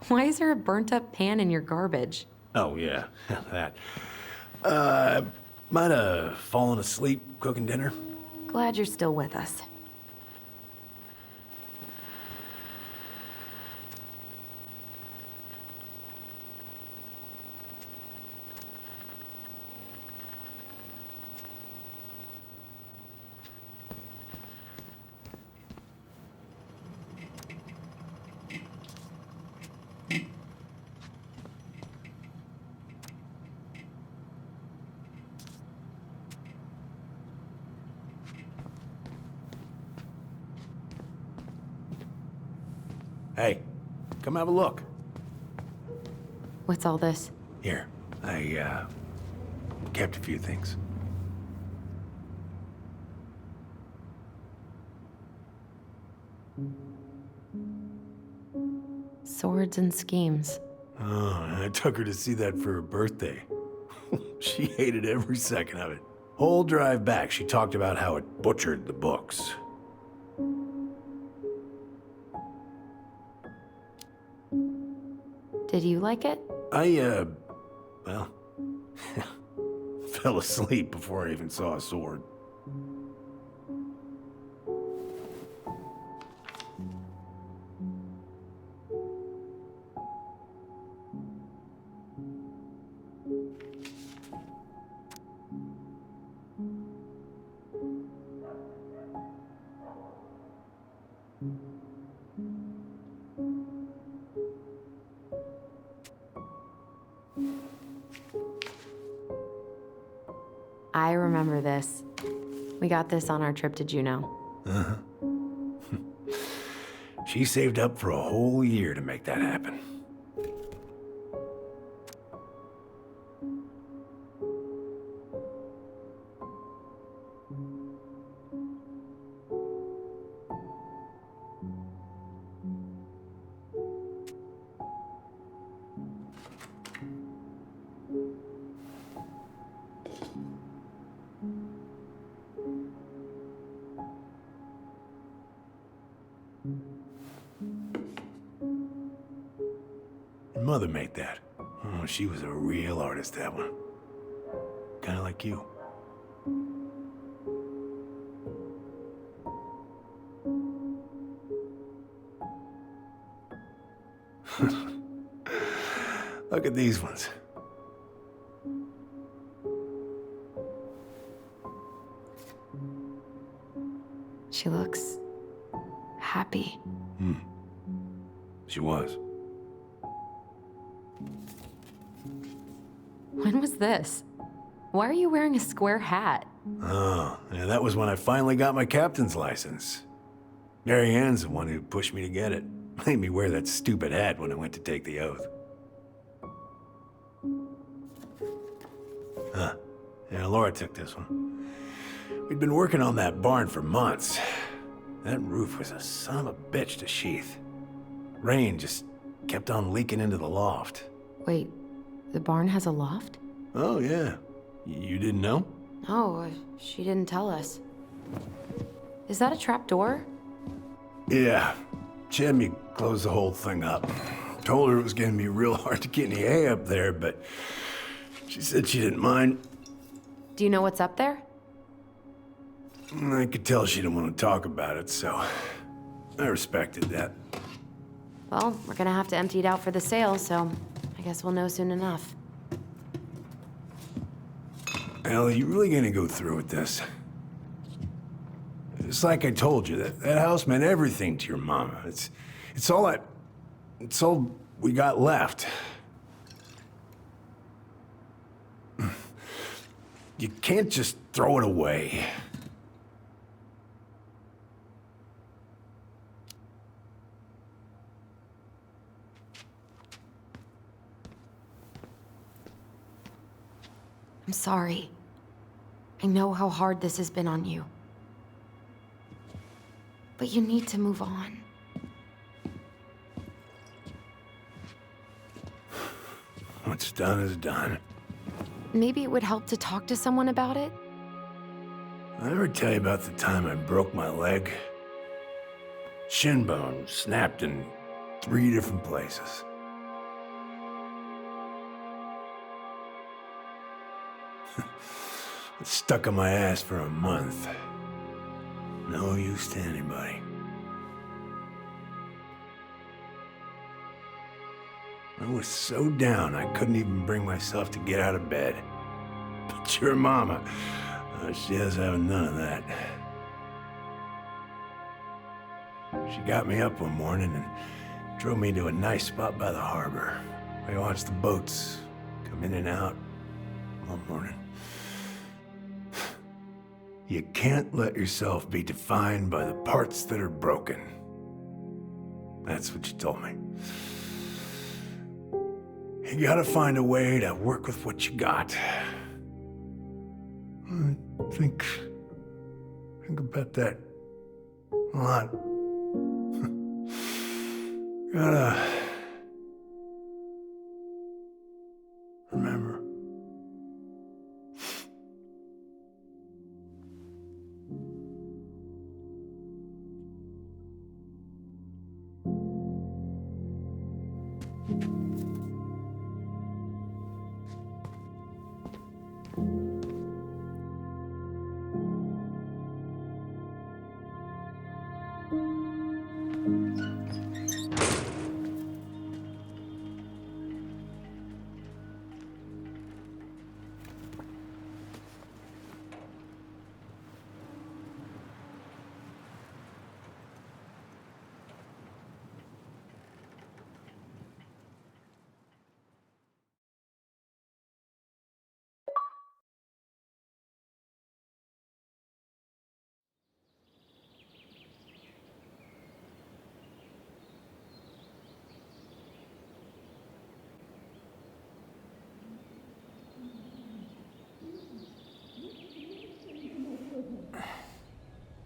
Why is there a burnt-up pan in your garbage?
Oh, yeah, that. Might have fallen asleep cooking dinner.
Glad you're still with us.
Hey, come have a look.
What's all this?
Here, I kept a few things.
Swords and schemes.
Oh, I took her to see that for her birthday. She hated every second of it. Whole drive back, she talked about how it butchered the books.
Did you like it?
Well, fell asleep before I even saw a sword.
I remember this. We got this on our trip to Juneau.
Uh-huh. She saved up for a whole year to make that happen. Your mother made that. Oh, she was a real artist, that one. Kind of like you. Look at these ones.
She looks happy.
She was.
When was this? Why are you wearing a square hat?
Oh, yeah, that was when I finally got my captain's license. Mary Ann's the one who pushed me to get it. Made me wear that stupid hat when I went to take the oath. Huh. Yeah, Laura took this one. We'd been working on that barn for months. That roof was a son of a bitch to sheath. Rain just kept on leaking into the loft.
Wait, the barn has a loft?
Oh, yeah. You didn't know?
Oh, she didn't tell us. Is that a trap door?
Yeah. She had me close the whole thing up. Told her it was gonna be real hard to get any hay up there, but she said she didn't mind.
Do you know what's up there?
I could tell she didn't want to talk about it, so I respected that.
Well, we're gonna have to empty it out for the sale, so I guess we'll know soon enough.
Al, are you really gonna go through with this? It's like I told you, that house meant everything to your mama. It's all we got left. You can't just throw it away.
I'm sorry. I know how hard this has been on you. But you need to move on.
What's done is done.
Maybe it would help to talk to someone about it?
I ever tell you about the time I broke my leg? Shin bone snapped in 3 different places. It stuck on my ass for a month. No use to anybody. I was so down I couldn't even bring myself to get out of bed. But your mama, she has having none of that. She got me up one morning and drove me to a nice spot by the harbor. We watched the boats come in and out all morning. You can't let yourself be defined by the parts that are broken.
That's what you told me. You gotta find a way to work with what you got. I think about that a lot. Gotta remember.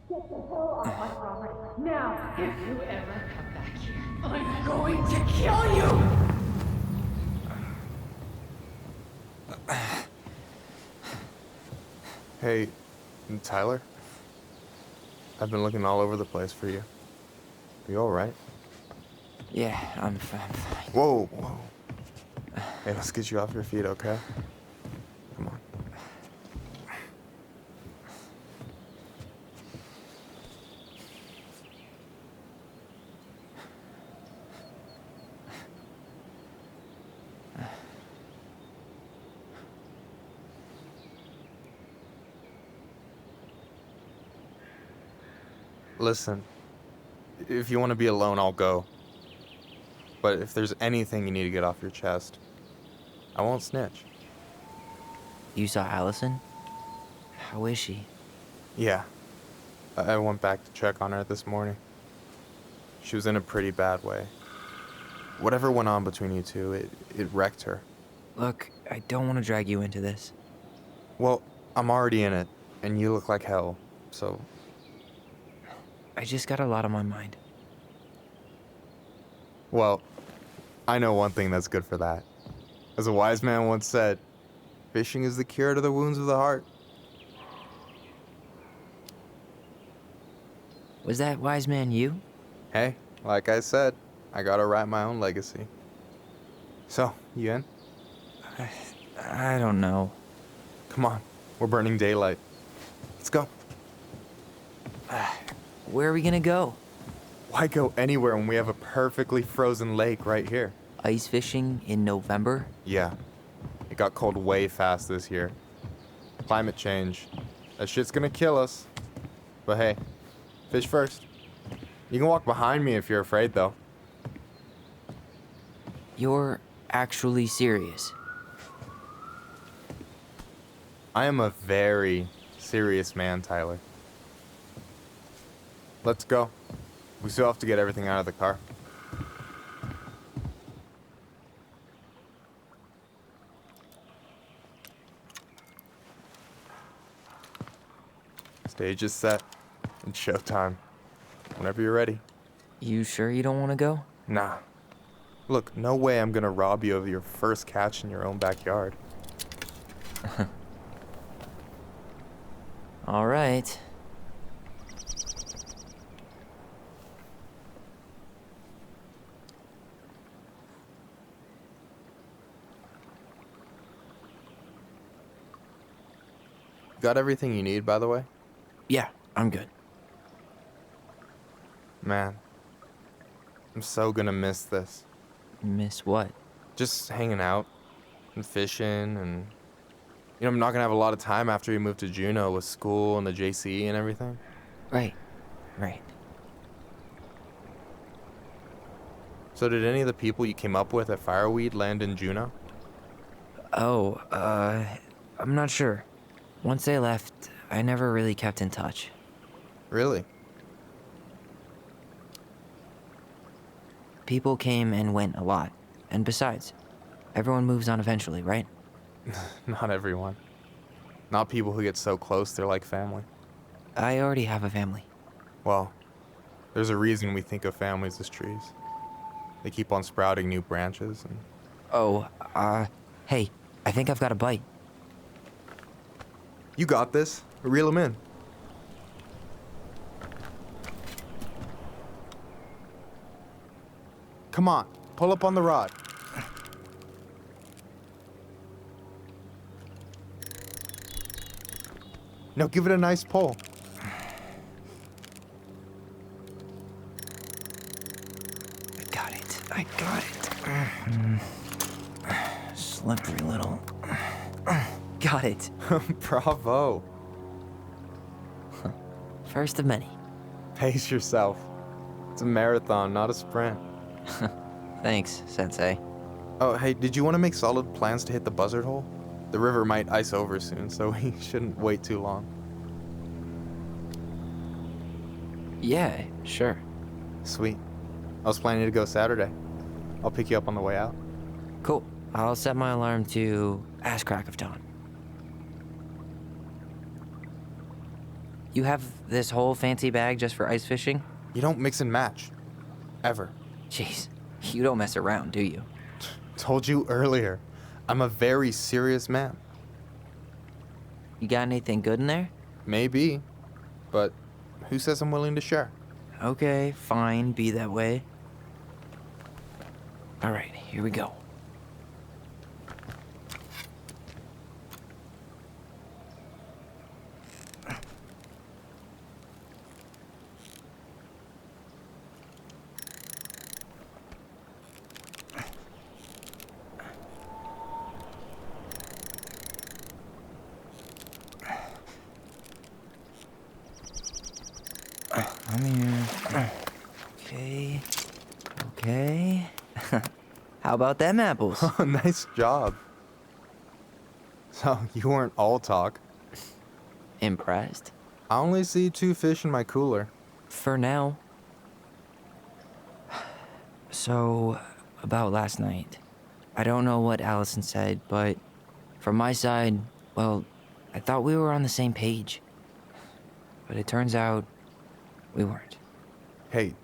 Get the hell off my property. Now, if you ever come back here, I'm going to kill you!
Hey, Tyler? I've been looking all over the place for you. You alright?
Yeah, I'm fine.
Whoa, whoa. Hey, let's get you off your feet, okay? Come on. Listen, if you want to be alone, I'll go. But if there's anything you need to get off your chest, I won't snitch.
You saw Alyson? How is she?
Yeah. I went back to check on her this morning. She was in a pretty bad way. Whatever went on between you two, it wrecked her.
Look, I don't want to drag you into this.
Well, I'm already in it, and you look like hell, so...
I just got a lot on my mind.
Well, I know one thing that's good for that. As a wise man once said, fishing is the cure to the wounds of the heart.
Was that wise man you?
Hey, like I said, I gotta write my own legacy. So, you in?
I don't know.
Come on, we're burning daylight. Let's go.
Where are we gonna go?
Why go anywhere when we have a perfectly frozen lake right here?
Ice fishing in November?
Yeah. It got cold way fast this year. Climate change. That shit's gonna kill us. But hey, fish first. You can walk behind me if you're afraid, though.
You're actually serious?
I am a very serious man, Tyler. Let's go. We still have to get everything out of the car. Stage is set. It's showtime. Whenever you're ready.
You sure you don't want to go?
Nah. Look, no way I'm gonna rob you of your first catch in your own backyard.
All right.
Got everything you need, by the way?
Yeah, I'm good.
Man, I'm so gonna miss this.
Miss what?
Just hanging out and fishing and... You know, I'm not gonna have a lot of time after we move to Juneau with school and the JC and everything.
Right.
So did any of the people you came up with at Fireweed land in Juneau?
Oh, I'm not sure. Once they left, I never really kept in touch.
Really?
people came and went a lot. And besides, everyone moves on eventually, right?
Not everyone. Not people who get so close they're like family.
I already have a family.
Well, there's a reason we think of families as trees. They keep on sprouting new branches and...
Oh, hey, I think I've got a bite.
You got this. Reel them in. Come on, pull up on the rod. Now give it a nice pull.
I got it. Slippery little. Got it.
Bravo.
First of many.
Pace yourself. It's a marathon, not a sprint.
Thanks, Sensei.
Oh, hey, did you want to make solid plans to hit the buzzard hole? The river might ice over soon, so we shouldn't wait too long.
Yeah, sure.
Sweet. I was planning to go Saturday. I'll pick you up on the way out.
Cool. I'll set my alarm to ass crack of dawn. You have this whole fancy bag just for ice fishing?
You don't mix and match. Ever.
Jeez, you don't mess around, do you?
Told you earlier. I'm a very serious man.
You got anything good in there?
Maybe. But who says I'm willing to share?
Okay, fine, be that way. All right, here we go. I'm here. Okay. Okay. How about them apples?
Oh, nice job. So, you weren't all talk.
Impressed?
I only see 2 fish in my cooler.
For now. So, about last night. I don't know what Alyson said, but from my side, well, I thought we were on the same page. But it turns out we weren't.
Hey,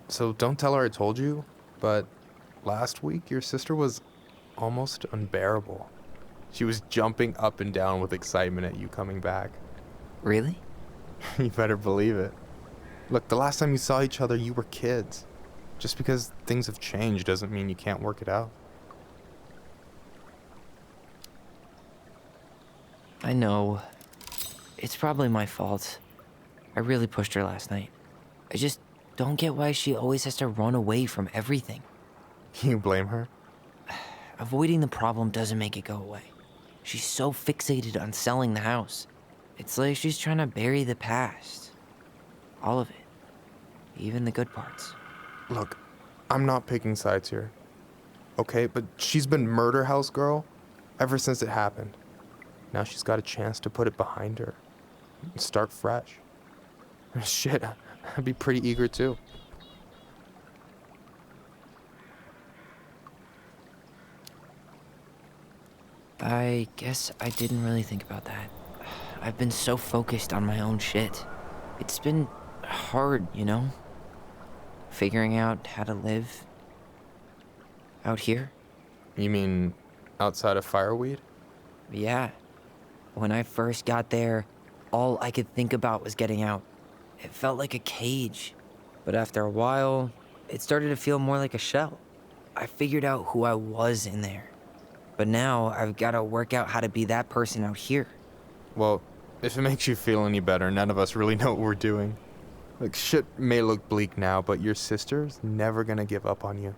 so don't tell her I told you, but last week your sister was almost unbearable. She was jumping up and down with excitement at you coming back.
Really?
You better believe it. Look, the last time you saw each other, you were kids. Just because things have changed doesn't mean you can't work it out.
I know. It's probably my fault. I really pushed her last night. I just don't get why she always has to run away from everything.
You blame her?
Avoiding the problem doesn't make it go away. She's so fixated on selling the house. It's like she's trying to bury the past. All of it. Even the good parts.
Look, I'm not picking sides here. Okay, but she's been murder house girl ever since it happened. Now she's got a chance to put it behind her and start fresh. Shit, I'd be pretty eager too.
I guess I didn't really think about that. I've been so focused on my own shit. It's been hard, you know? Figuring out how to live out here.
You mean outside of Fireweed?
Yeah. When I first got there, all I could think about was getting out. It felt like a cage. But after a while, it started to feel more like a shell. I figured out who I was in there. But now I've got to work out how to be that person out here.
Well, if it makes you feel any better, none of us really know what we're doing. Like, shit may look bleak now, but your sister's never gonna give up on you.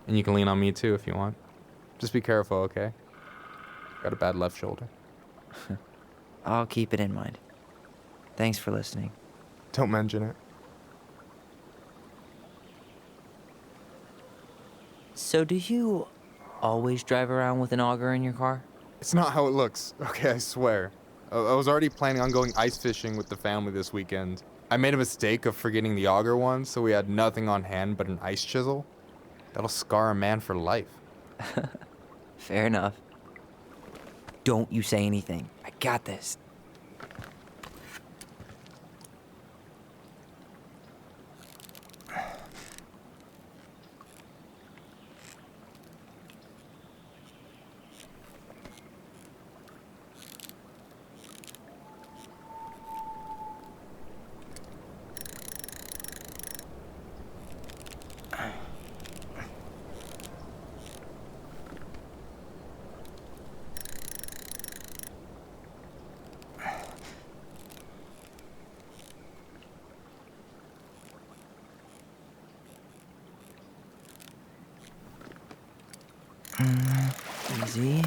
And you can lean on me too if you want. Just be careful, okay? Got a bad left shoulder.
I'll keep it in mind. Thanks for listening.
Don't mention it.
So do you always drive around with an auger in your car?
It's not how it looks, okay, I swear. I was already planning on going ice fishing with the family this weekend. I made a mistake of forgetting the auger once, so we had nothing on hand but an ice chisel. That'll scar a man for life.
Fair enough. Don't you say anything. I got this. Easy.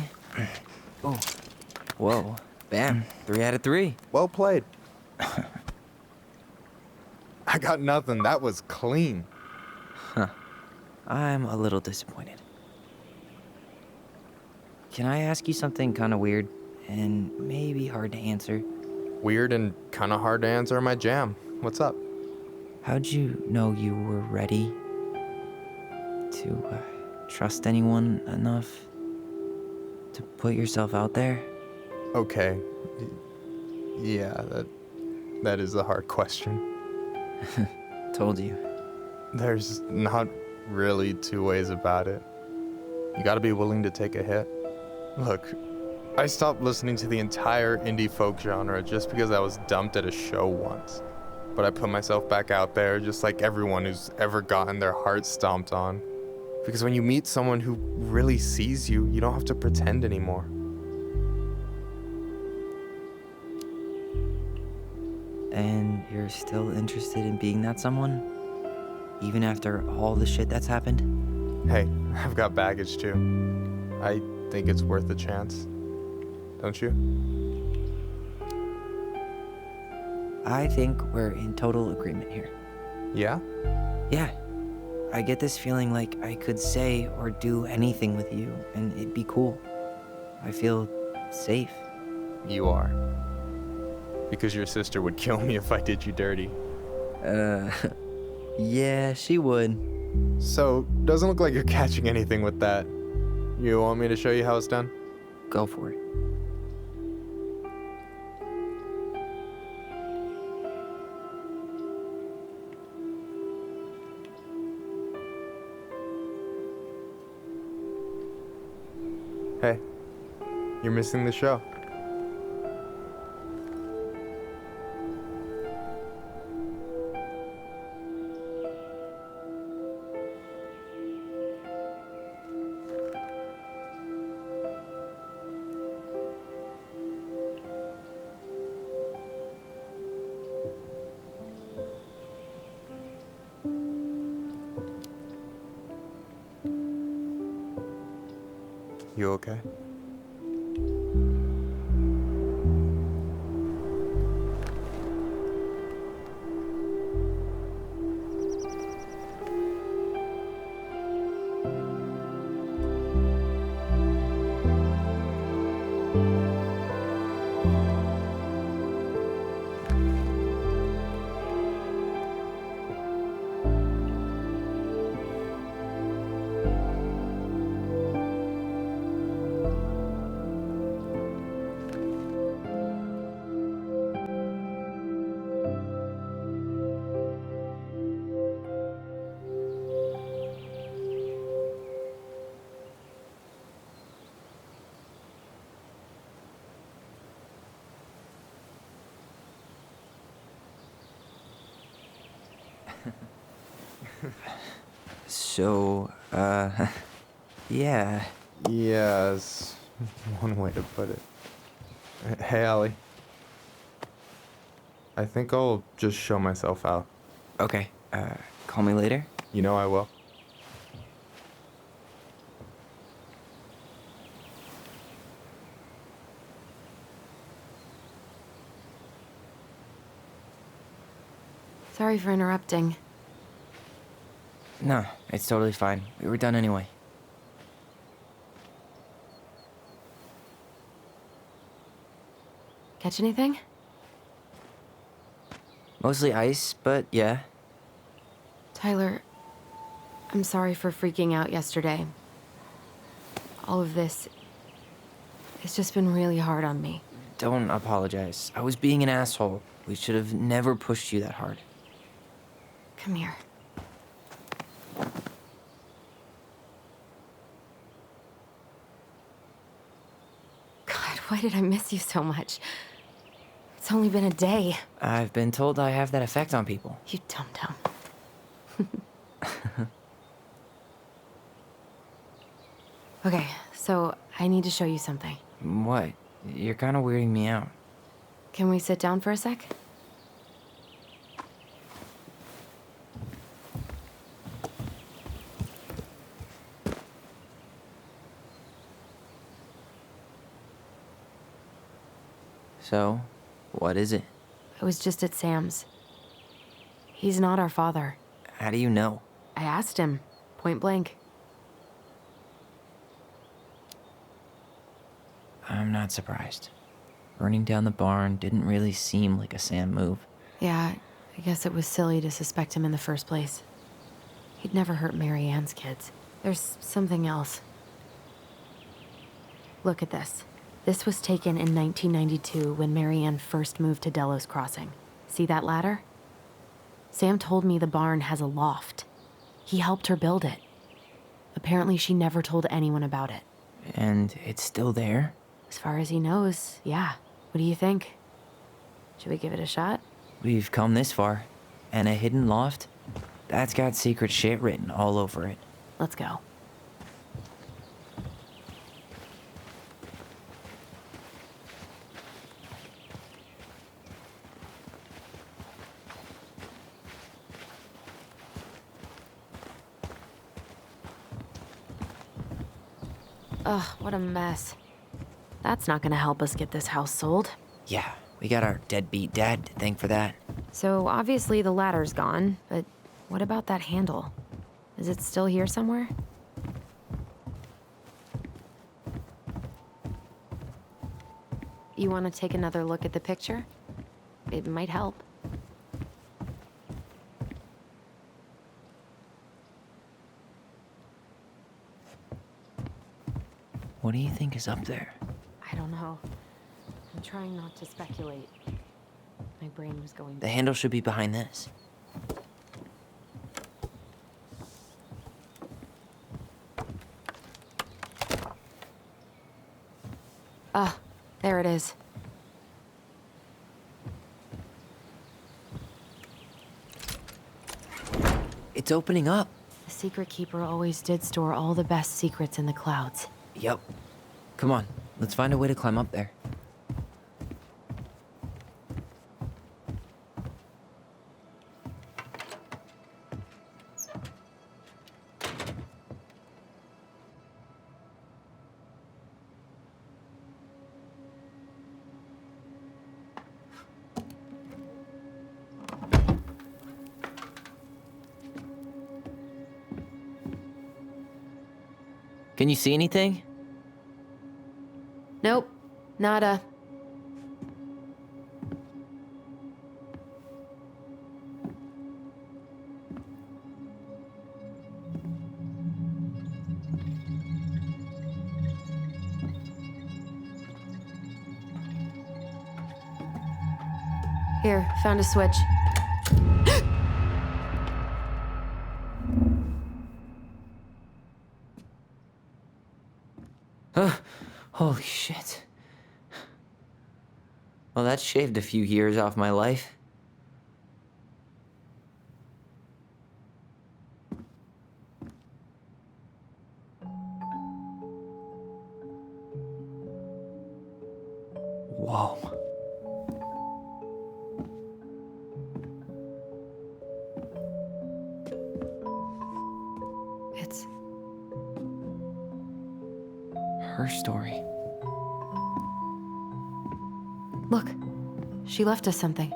Oh. Whoa. Bam. 3 out of 3.
Well played. I got nothing. That was clean.
Huh. I'm a little disappointed. Can I ask you something kind of weird and maybe hard to answer?
Weird and kind of hard to answer my jam. What's up?
How'd you know you were ready to trust anyone enough to put yourself out there?
Okay. Yeah, that is a hard question.
Told you.
There's not really two ways about it. You gotta be willing to take a hit. Look, I stopped listening to the entire indie folk genre just because I was dumped at a show once. But I put myself back out there just like everyone who's ever gotten their heart stomped on. Because when you meet someone who really sees you, you don't have to pretend anymore.
And you're still interested in being that someone? Even after all the shit that's happened?
Hey, I've got baggage too. I think it's worth a chance. Don't you?
I think we're in total agreement here.
Yeah?
Yeah. I get this feeling like I could say or do anything with you, and it'd be cool. I feel safe.
You are. Because your sister would kill me if I did you dirty.
Yeah, she would.
So, doesn't look like you're catching anything with that. You want me to show you how it's done?
Go for it.
Hey, you're missing the show. You okay?
So, yeah.
Yes, one way to put it. Hey, Allie. I think I'll just show myself out.
Okay, call me later?
You know I will.
Sorry for interrupting.
No, it's totally fine. We were done anyway.
Catch anything?
Mostly ice, but yeah.
Tyler, I'm sorry for freaking out yesterday. All of this, it's just been really hard on me.
Don't apologize. I was being an asshole. We should have never pushed you that hard.
Come here. God, why did I miss you so much? It's only been a day.
I've been told I have that effect on people.
You dum-dum. Okay, so I need to show you something.
What? You're kind of weirding me out.
Can we sit down for a sec?
So, what is it?
I was just at Sam's. He's not our father.
How do you know?
I asked him, point blank.
I'm not surprised. Burning down the barn didn't really seem like a Sam move.
Yeah, I guess it was silly to suspect him in the first place. He'd never hurt Mary Ann's kids. There's something else. Look at this. This was taken in 1992 when Mary Ann first moved to Delos Crossing. See that ladder? Sam told me the barn has a loft. He helped her build it. Apparently she never told anyone about it.
And it's still there?
As far as he knows, yeah. What do you think? Should we give it a shot?
We've come this far. And a hidden loft? That's got secret shit written all over it.
Let's go. Ugh, what a mess. That's not gonna help us get this house sold.
Yeah, we got our deadbeat dad to thank for that.
So obviously the ladder's gone, but what about that handle? Is it still here somewhere? You want to take another look at the picture? It might help.
What do you think is up there?
I don't know. I'm trying not to speculate. My brain was going...
The handle should be behind this.
Ah, there it is.
It's opening up.
The secret keeper always did store all the best secrets in the clouds.
Yep. Come on, let's find a way to climb up there. Can you see anything?
Nope, nada. Here, found a switch.
Holy shit. Well, that shaved a few years off my life. Whoa.
It's
her story.
Look, she left us something.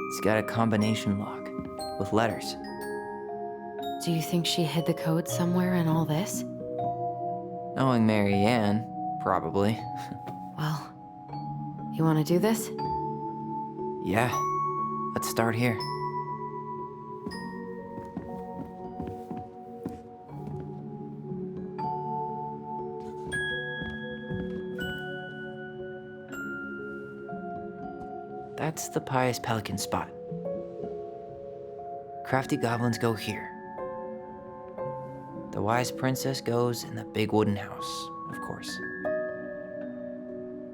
It's got a combination lock with letters.
Do you think she hid the code somewhere in all this?
Knowing Mary Ann, probably.
Well, You want to do this?
Yeah, let's start here. That's the pious pelican spot. Crafty goblins go here. The wise princess goes in the big wooden house, of course.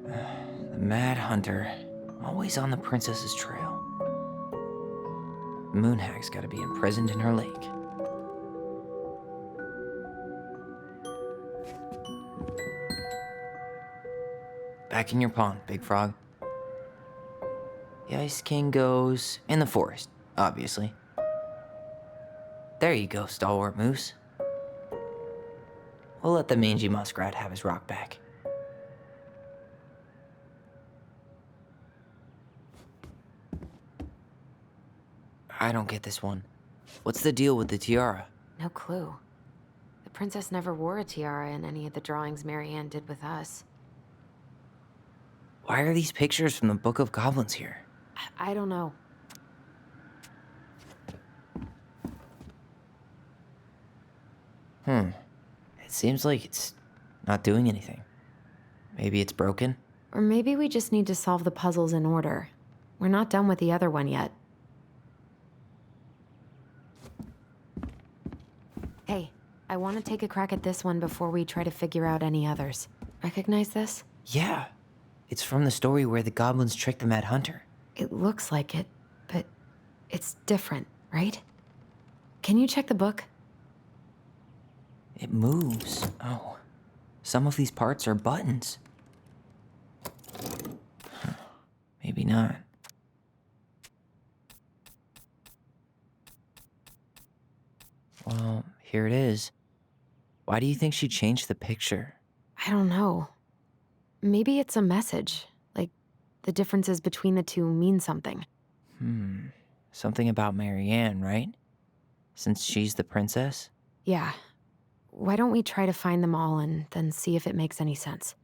The mad hunter, always on the princess's trail. Moon hag's gotta be imprisoned in her lake. Back in your pond, Big Frog. The Ice King goes in the forest, obviously. There you go, Stalwart Moose. We'll let the mangy muskrat have his rock back. I don't get this one. What's the deal with the tiara?
No clue. The princess never wore a tiara in any of the drawings Marianne did with us.
Why are these pictures from the Book of Goblins here?
I don't know.
It seems like it's not doing anything. Maybe it's broken?
Or maybe we just need to solve the puzzles in order. We're not done with the other one yet. Hey, I want to take a crack at this one before we try to figure out any others. Recognize this?
Yeah. It's from the story where the goblins tricked the Mad Hunter.
It looks like it, but it's different, right? Can you check the book?
It moves. Oh. Some of these parts are buttons. Maybe not. Well, here it is. Why do you think she changed the picture?
I don't know. Maybe it's a message. Like, the differences between the two mean something.
Something about Marianne, right? Since she's the princess?
Yeah. Why don't we try to find them all and then see if it makes any sense?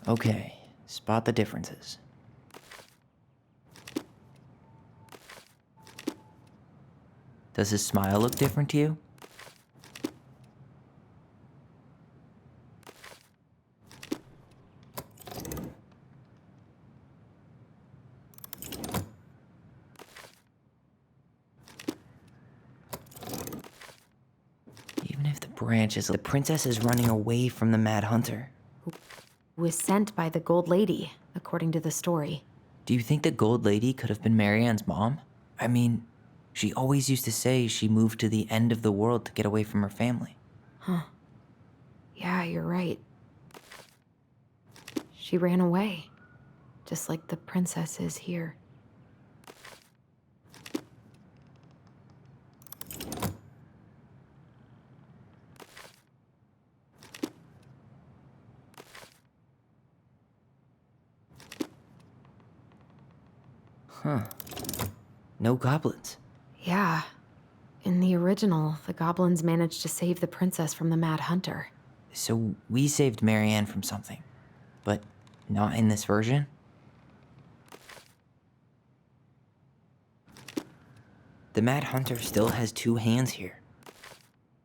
Okay, spot the differences. Does his smile look different to you? Even if the branches, the princess is running away from the Mad Hunter.
Was sent by the Gold Lady, according to the story.
Do you think the Gold Lady could have been Marianne's mom? I mean, she always used to say she moved to the end of the world to get away from her family.
Huh. Yeah, you're right. She ran away, just like the princess is here.
Huh. No goblins.
Yeah. In the original, the goblins managed to save the princess from the Mad Hunter.
So we saved Marianne from something, but not in this version? The Mad Hunter still has two hands here.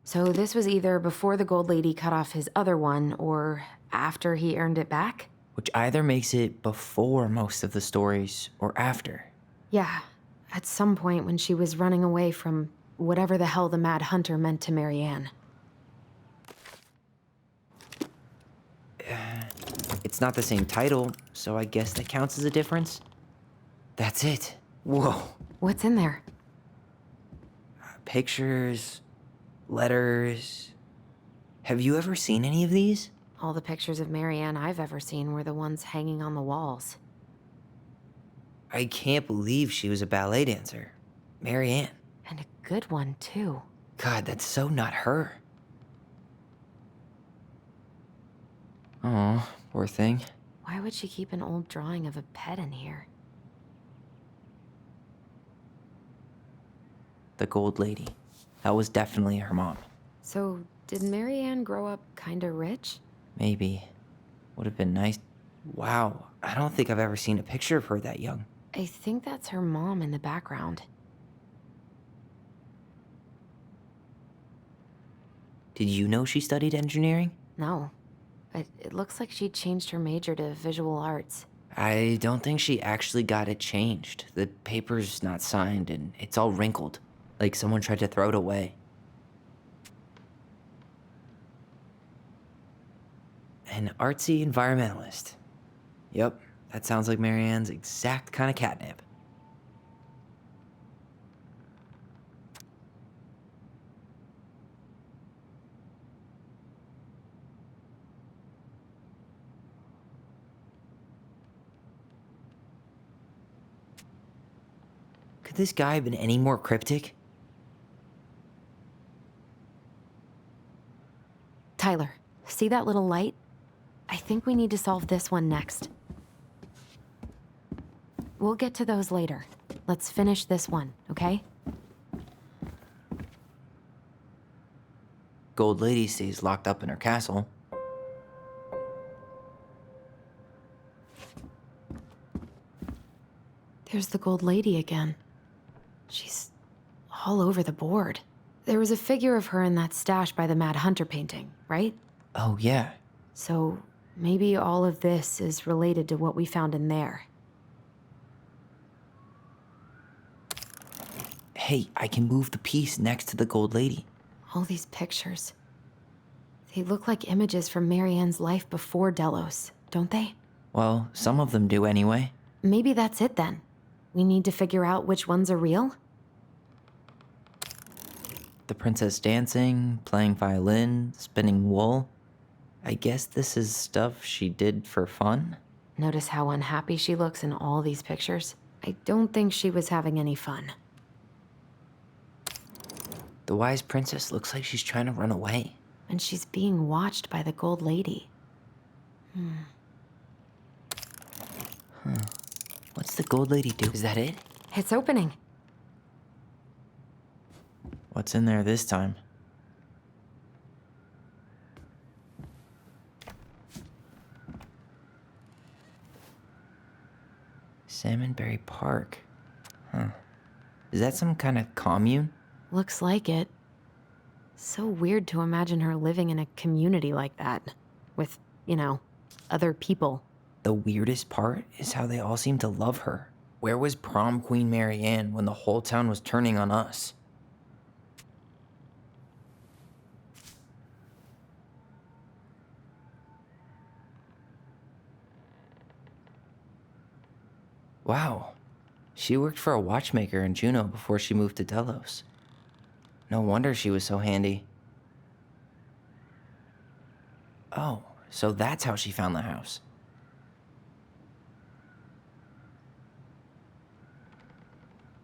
So this was either before the gold lady cut off his other one, or after he earned it back?
Which either makes it before most of the stories or after.
Yeah, at some point when she was running away from whatever the hell the Mad Hunter meant to Marianne.
It's not the same title, so I guess that counts as a difference. That's it. Whoa.
What's in there?
Pictures, letters. Have you ever seen any of these?
All the pictures of Marianne I've ever seen were the ones hanging on the walls.
I can't believe she was a ballet dancer. Marianne.
And a good one, too.
God, that's so not her. Oh, poor thing.
Why would she keep an old drawing of a pet in here?
The gold lady. That was definitely her mom.
So, did Marianne grow up kinda rich?
Maybe. Would have been nice. Wow, I don't think I've ever seen a picture of her that young.
I think that's her mom in the background.
Did you know she studied engineering?
No. It looks like she changed her major to visual arts.
I don't think she actually got it changed. The paper's not signed and it's all wrinkled. Like someone tried to throw it away. An artsy environmentalist. Yep, that sounds like Marianne's exact kind of catnip. Could this guy have been any more cryptic?
Tyler, see that little light? I think we need to solve this one next. We'll get to those later. Let's finish this one, okay?
Gold lady stays locked up in her castle.
There's the gold lady again. She's all over the board. There was a figure of her in that stash by the Mad Hunter painting, right?
Oh, yeah.
So maybe all of this is related to what we found in there.
Hey, I can move the piece next to the gold lady.
All these pictures. They look like images from Marianne's life before Delos, don't they?
Well, some of them do anyway.
Maybe that's it then. We need to figure out which ones are real?
The princess dancing, playing violin, spinning wool. I guess this is stuff she did for fun?
Notice how unhappy she looks in all these pictures? I don't think she was having any fun.
The wise princess looks like she's trying to run away.
And she's being watched by the gold lady.
What's the gold lady do? Is that it?
It's opening.
What's in there this time? Salmonberry Park. Huh. Is that some kind of commune?
Looks like it. So weird to imagine her living in a community like that. With, other people.
The weirdest part is how they all seem to love her. Where was prom queen Marianne when the whole town was turning on us? Wow. She worked for a watchmaker in Juneau before she moved to Delos. No wonder she was so handy. Oh, so that's how she found the house.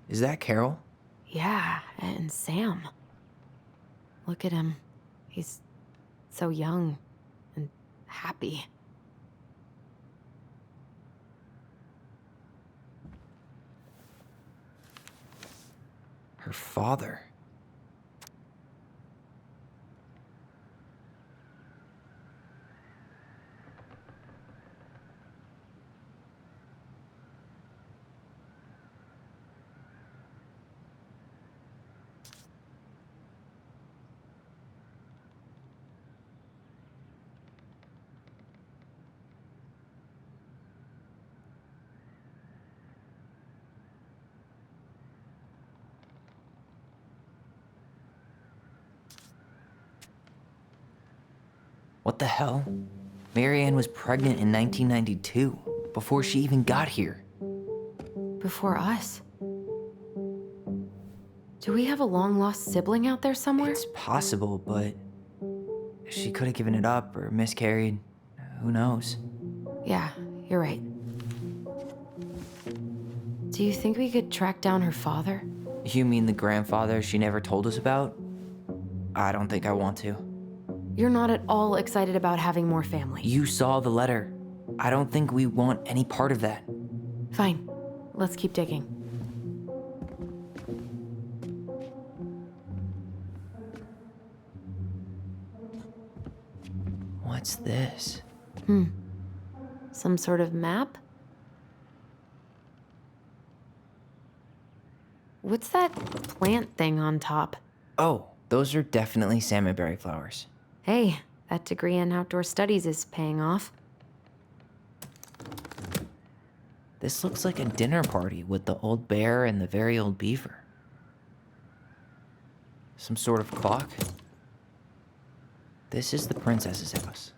Is that Carol?
Yeah, and Sam. Look at him. He's so young and happy.
Her father. What the hell? Marianne was pregnant in 1992, before she even got here.
Before us? Do we have a long-lost sibling out there somewhere?
It's possible, but she could have given it up or miscarried. Who knows?
Yeah, you're right. Do you think we could track down her father?
You mean the grandfather she never told us about? I don't think I want to.
You're not at all excited about having more family.
You saw the letter. I don't think we want any part of that.
Fine. Let's keep digging.
What's this?
Some sort of map? What's that plant thing on top?
Oh, those are definitely salmonberry flowers.
Hey, that degree in outdoor studies is paying off.
This looks like a dinner party with the old bear and the very old beaver. Some sort of clock. This is the princess's house.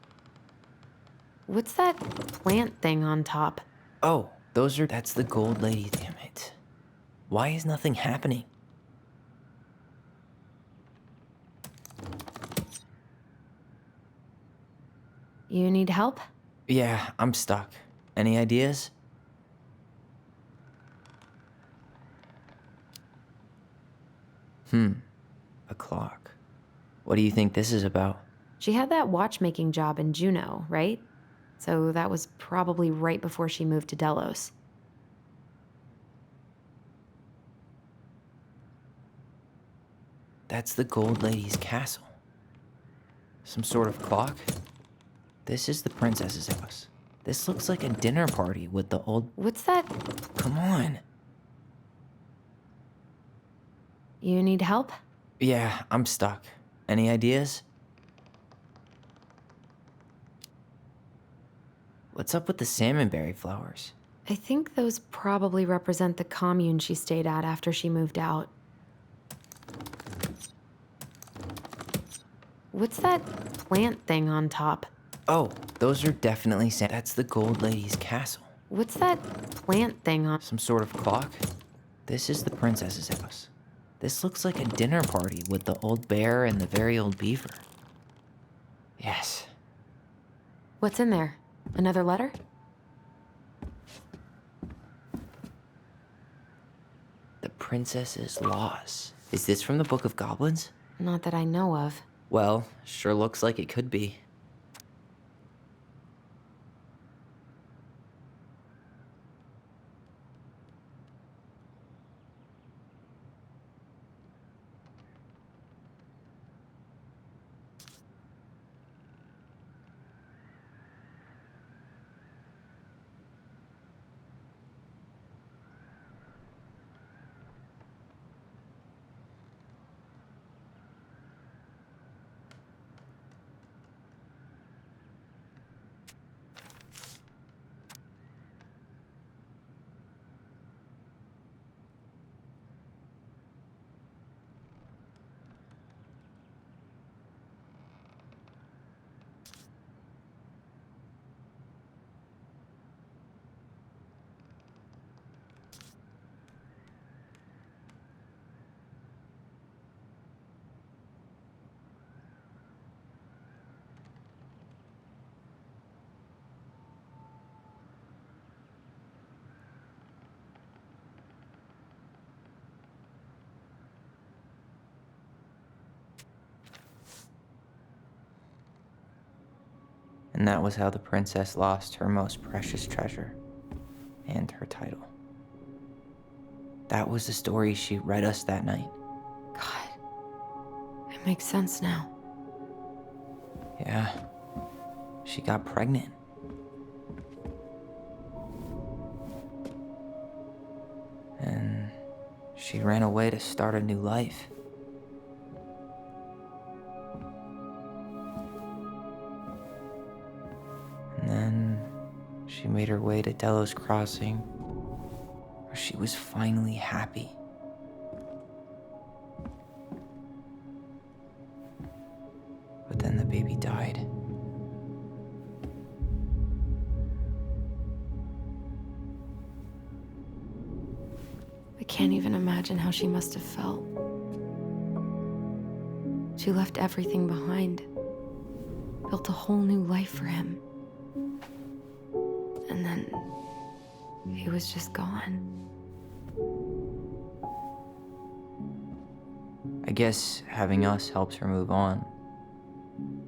What's that plant thing on top?
Oh, that's the gold lady, damn it. Why is nothing happening?
You need help?
Yeah, I'm stuck. Any ideas? A clock. What do you think this is about?
She had that watchmaking job in Juneau, right? So that was probably right before she moved to Delos.
That's the gold lady's castle. Some sort of clock? This is the princess's house. This looks like a dinner party with the old...
What's that?
Come on.
You need help?
Yeah, I'm stuck. Any ideas? What's up with the salmonberry flowers?
I think those probably represent the commune she stayed at after she moved out. What's that plant thing on top?
Oh, those are definitely that's the gold lady's castle.
What's that plant thing on...
Some sort of clock? This is the princess's house. This looks like a dinner party with the old bear and the very old beaver. Yes.
What's in there? Another letter?
The princess's loss. Is this from the Book of Goblins?
Not that I know of.
Well, sure looks like it could be. And that was how the princess lost her most precious treasure and her title. That was the story she read us that night.
God, it makes sense now.
Yeah, she got pregnant. And she ran away to start a new life. And then she made her way to Delos Crossing, where she was finally happy. But then the baby died.
I can't even imagine how she must have felt. She left everything behind, built a whole new life for him. And then he was just gone.
I guess having us helps her move on.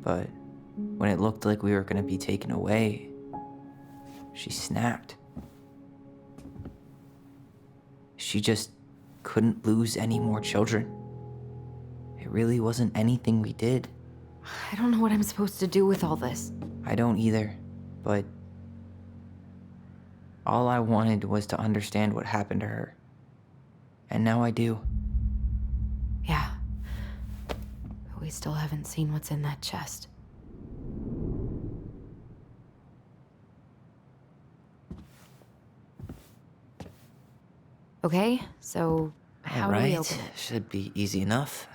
But when it looked like we were gonna be taken away, she snapped. She just couldn't lose any more children. It really wasn't anything we did.
I don't know what I'm supposed to do with all this.
I don't either, but all I wanted was to understand what happened to her. And now I do.
Yeah. But we still haven't seen what's in that chest. Okay, so how do we open it?
Should be easy enough.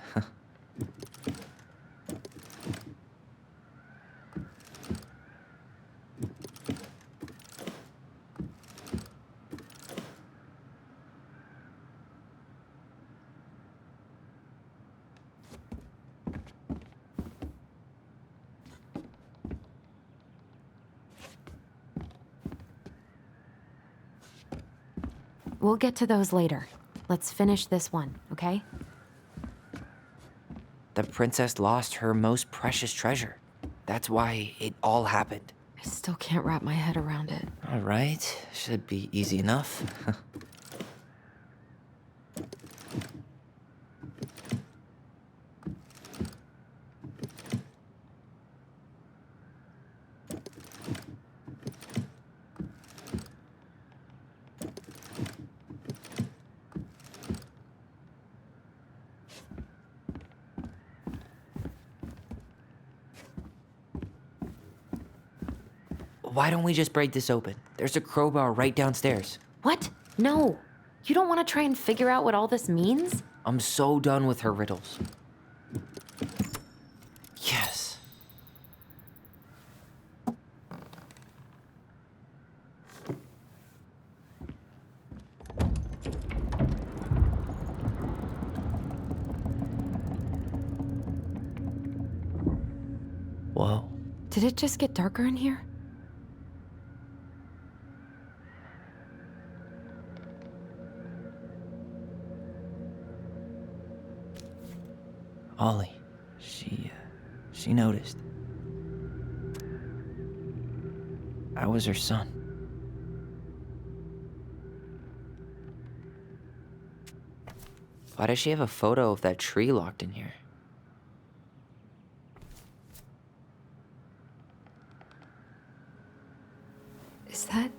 We'll get to those later. Let's finish this one, okay?
The princess lost her most precious treasure. That's why it all happened.
I still can't wrap my head around it.
All right, should be easy enough. Why don't we just break this open? There's a crowbar right downstairs.
What? No. You don't want to try and figure out what all this means?
I'm so done with her riddles. Yes. Whoa.
Did it just get darker in here?
Ollie, she noticed. I was her son. Why does she have a photo of that tree locked in here?
Is that...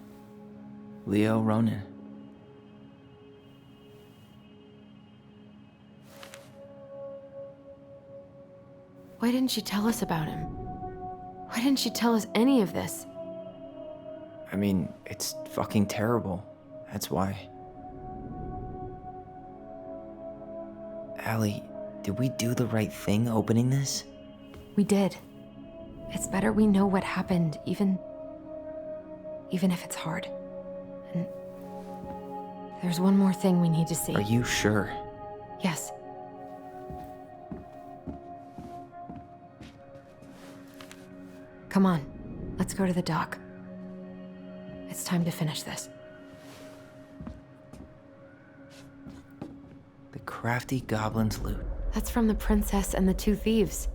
Leo Ronan.
Why didn't she tell us about him? Why didn't she tell us any of this?
I mean, it's fucking terrible. That's why. Allie, did we do the right thing opening this?
We did. It's better we know what happened, even if it's hard. And there's one more thing we need to see.
Are you sure?
Yes. Come on, let's go to the dock. It's time to finish this.
The crafty goblin's loot.
That's from the princess and the two thieves.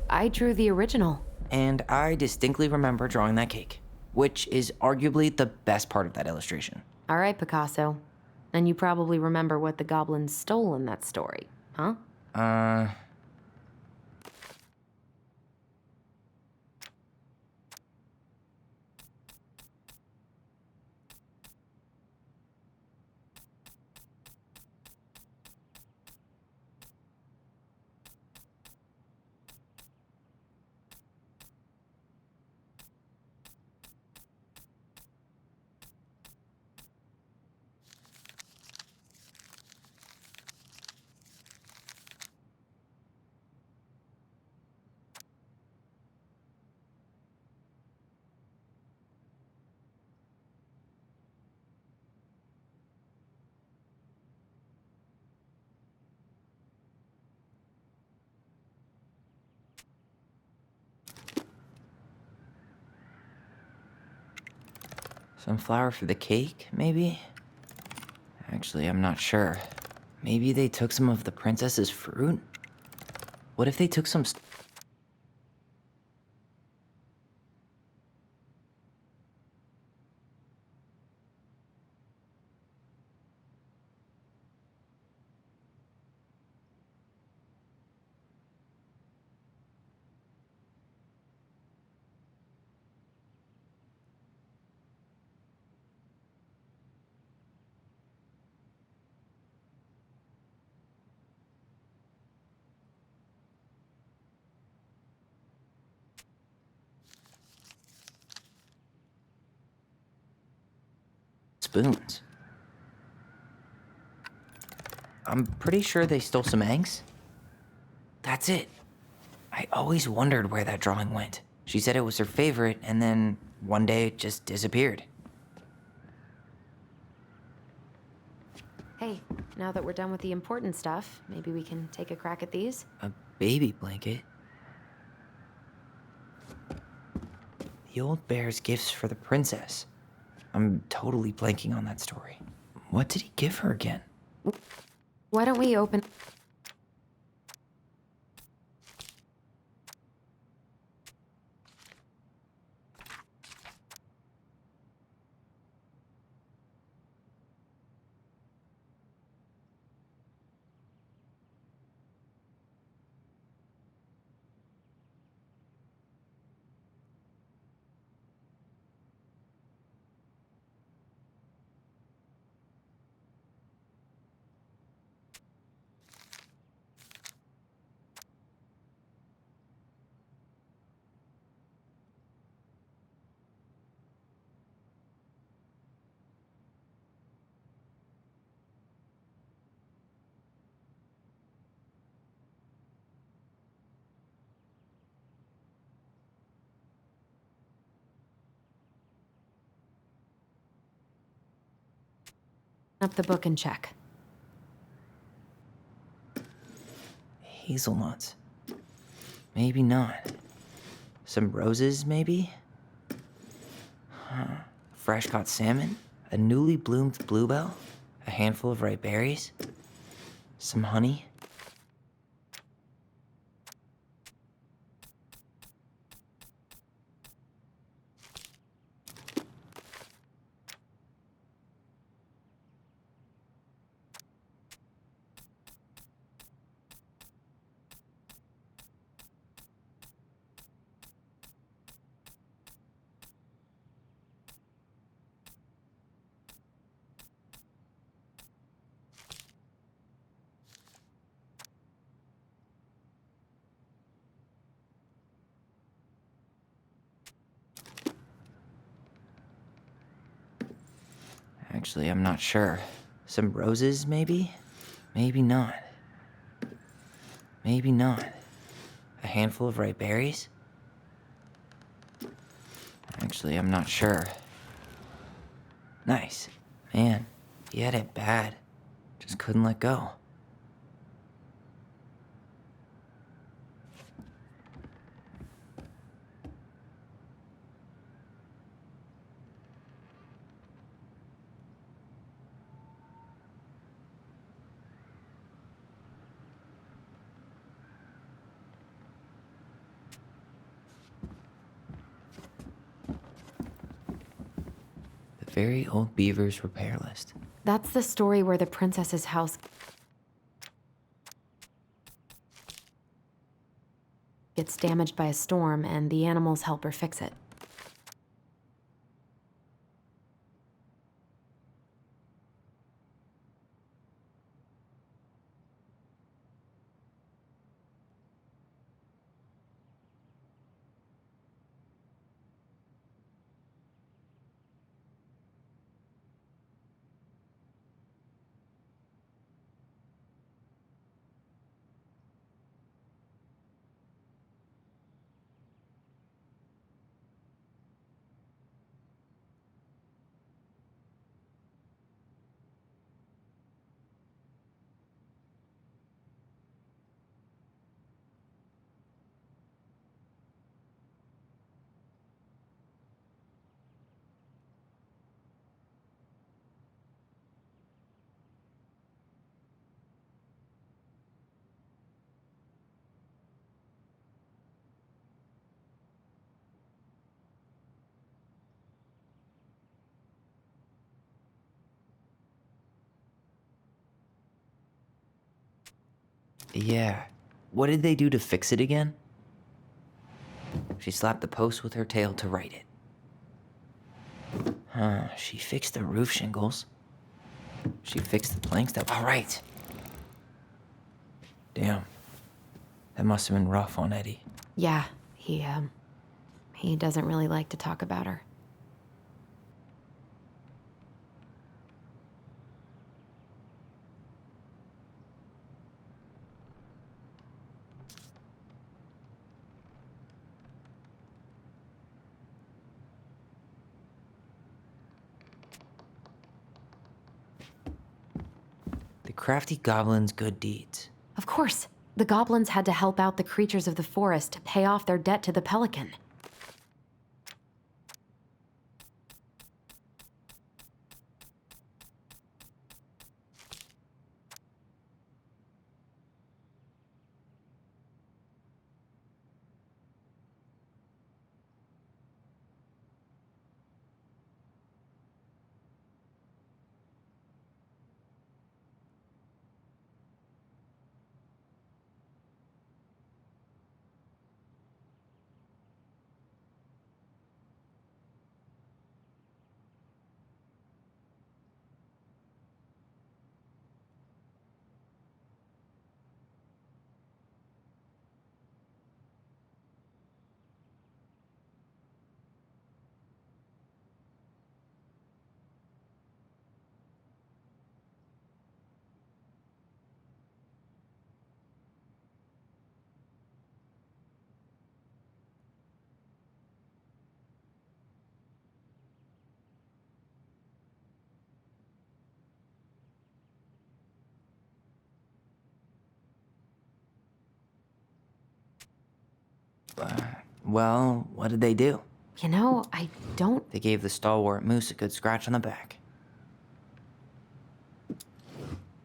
I drew the original.
And I distinctly remember drawing that cake, which is arguably the best part of that illustration.
All right, Picasso. And you probably remember what the goblins stole in that story, huh?
Some flour for the cake, maybe? Actually, I'm not sure. Maybe they took some of the princess's fruit? What if they took some... spoons? I'm pretty sure they stole some eggs. That's it. I always wondered where that drawing went. She said it was her favorite, and then one day it just disappeared.
Hey, now that we're done with the important stuff, maybe we can take a crack at these?
A baby blanket? The old bear's gifts for the princess. I'm totally blanking on that story. What did he give her again?
Why don't we open... up the book and check.
Hazelnuts. Maybe not. Some roses, maybe? Huh. Fresh caught salmon? A newly bloomed bluebell? A handful of ripe berries? Some honey? Actually, I'm not sure. Some roses, maybe? Maybe not. Maybe not. A handful of ripe berries? Actually, I'm not sure. Nice. Man, he had it bad. Just couldn't let go. The very old beaver's repair list.
That's the story where the princess's house gets damaged by a storm and the animals help her fix it.
Yeah. What did they do to fix it again? She slapped the post with her tail to right it. Huh, she fixed the roof shingles. She fixed the planks that... All right. Damn. That must have been rough on Eddie.
Yeah, he doesn't really like to talk about her.
The crafty goblin's good deeds.
Of course. The goblins had to help out the creatures of the forest to pay off their debt to the pelican.
Well, what did they do?
You know, I don't...
They gave the stalwart moose a good scratch on the back.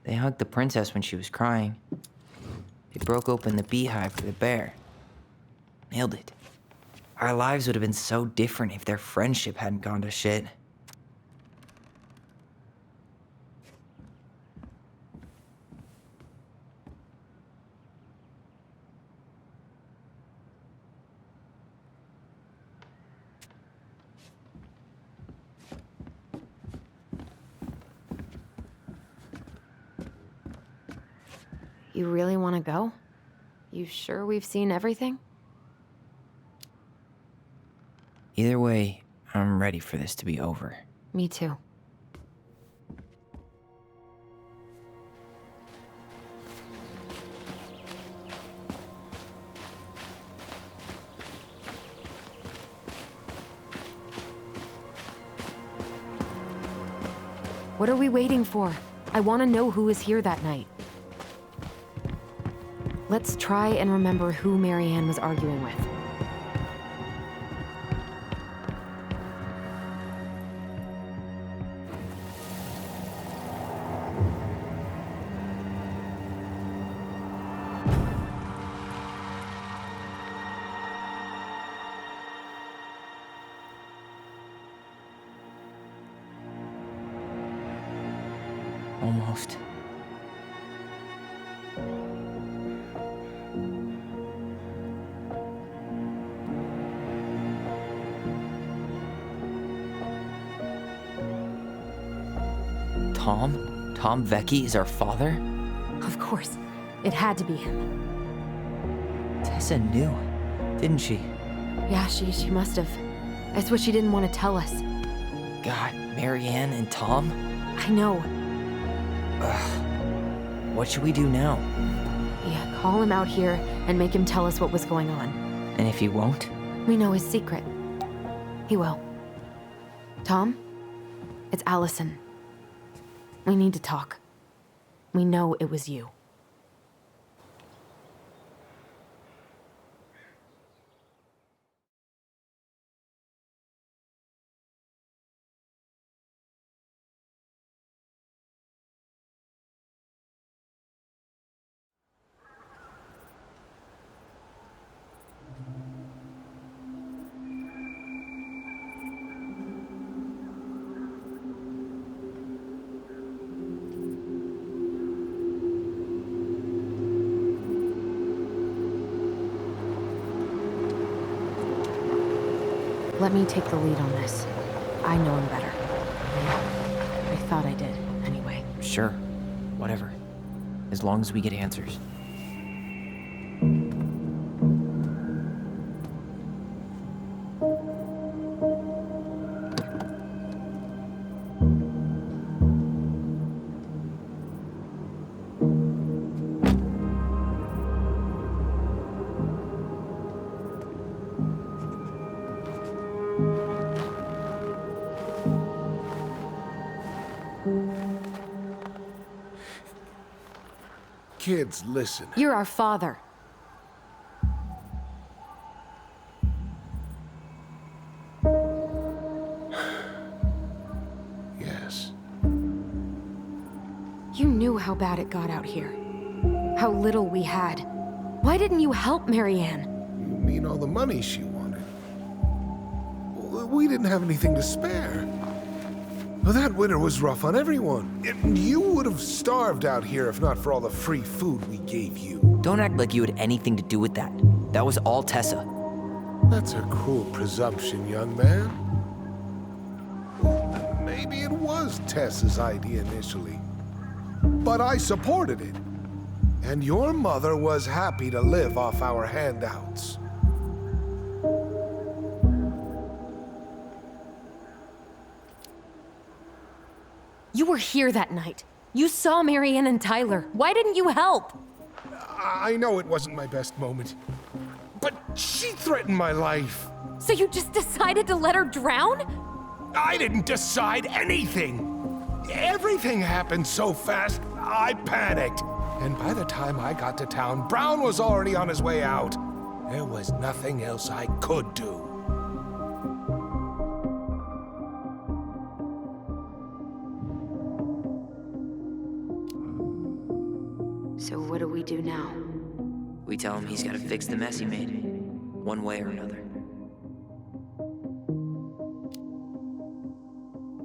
They hugged the princess when she was crying. They broke open the beehive for the bear. Nailed it. Our lives would have been so different if their friendship hadn't gone to shit.
You really want to go? You sure we've seen everything?
Either way, I'm ready for this to be over.
Me too. What are we waiting for? I want to know who was here that night. Let's try and remember who Marianne was arguing with.
Almost. Tom? Tom Vecchi is our father?
Of course. It had to be him.
Tessa knew, didn't she?
Yeah, she must have. That's what she didn't want to tell us.
God, Marianne and Tom?
I know.
Ugh. What should we do now?
Yeah, call him out here and make him tell us what was going on.
And if he won't?
We know his secret. He will. Tom? It's Alyson. We need to talk. We know it was you. Let me take the lead on this. I know him better. I thought I did, anyway.
Sure. Whatever. As long as we get answers.
Kids, listen.
You're our father.
Yes.
You knew how bad it got out here. How little we had. Why didn't you help Marianne?
You mean all the money she wanted? We didn't have anything to spare. Well, that winter was rough on everyone. You would have starved out here if not for all the free food we gave you.
Don't act like you had anything to do with that. That was all Tessa.
That's a cruel presumption, young man. Maybe it was Tessa's idea initially. But I supported it. And your mother was happy to live off our handouts.
You were here that night. You saw Marianne and Tyler. Why didn't you help?
I know it wasn't my best moment. But she threatened my life.
So you just decided to let her drown?
I didn't decide anything. Everything happened so fast, I panicked. And by the time I got to town, Brown was already on his way out. There was nothing else I could do.
So what do we do now?
We tell him he's got to fix the mess he made. One way or another.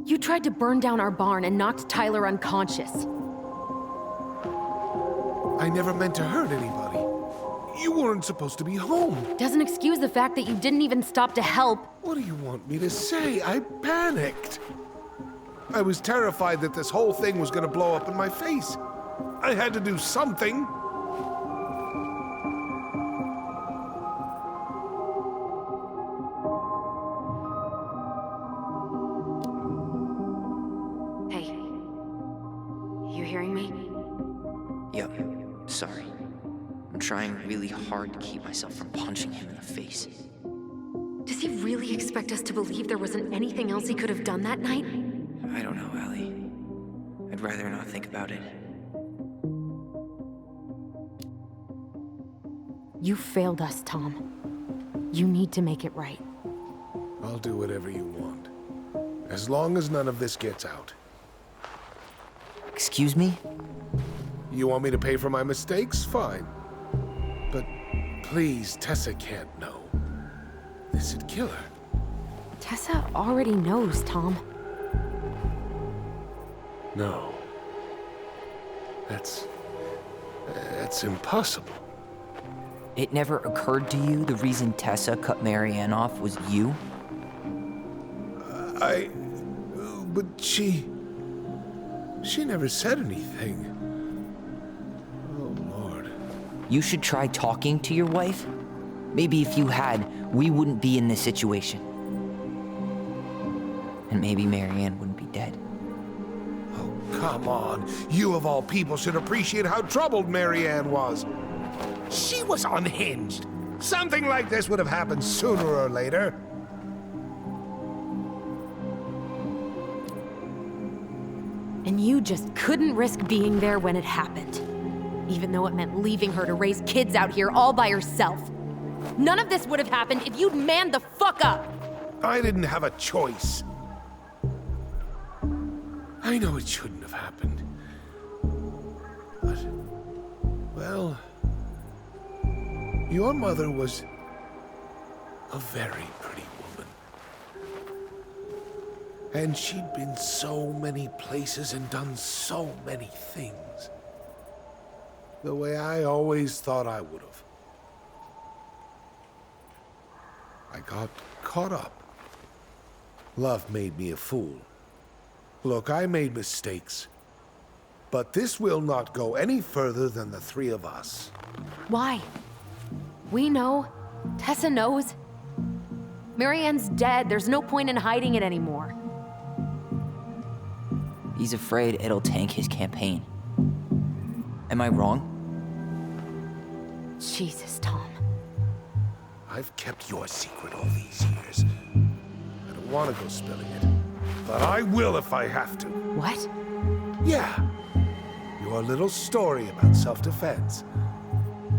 You tried to burn down our barn and knocked Tyler unconscious.
I never meant to hurt anybody. You weren't supposed to be home.
Doesn't excuse the fact that you didn't even stop to help.
What do you want me to say? I panicked. I was terrified that this whole thing was gonna blow up in my face. I had to do something.
Hey. You hearing me?
Yep. Sorry. I'm trying really hard to keep myself from punching him in the face.
Does he really expect us to believe there wasn't anything else he could have done that night?
I don't know, Allie. I'd rather not think about it.
You failed us, Tom. You need to make it right.
I'll do whatever you want. As long as none of this gets out.
Excuse me?
You want me to pay for my mistakes? Fine. But please, Tessa can't know. This'd kill her.
Tessa already knows, Tom.
No. That's impossible.
It never occurred to you the reason Tessa cut Marianne off was you?
But she never said anything. Oh, Lord.
You should try talking to your wife. Maybe if you had, we wouldn't be in this situation. And maybe Marianne wouldn't be dead.
Oh, come on. You of all people should appreciate how troubled Marianne was. She was unhinged. Something like this would have happened sooner or later.
And you just couldn't risk being there when it happened. Even though it meant leaving her to raise kids out here all by herself. None of this would have happened if you'd manned the fuck up!
I didn't have a choice. I know it shouldn't have happened. But, well... Your mother was a very pretty woman. And she'd been so many places and done so many things. The way I always thought I would have. I got caught up Love made me a fool. Look, I made mistakes. But this will not go any further than the three of us.
Why? We know. Tessa knows. Marianne's dead. There's no point in hiding it anymore.
He's afraid it'll tank his campaign. Am I wrong?
Jesus, Tom.
I've kept your secret all these years. I don't want to go spilling it, but I will if I have to.
What?
Yeah. Your little story about self-defense.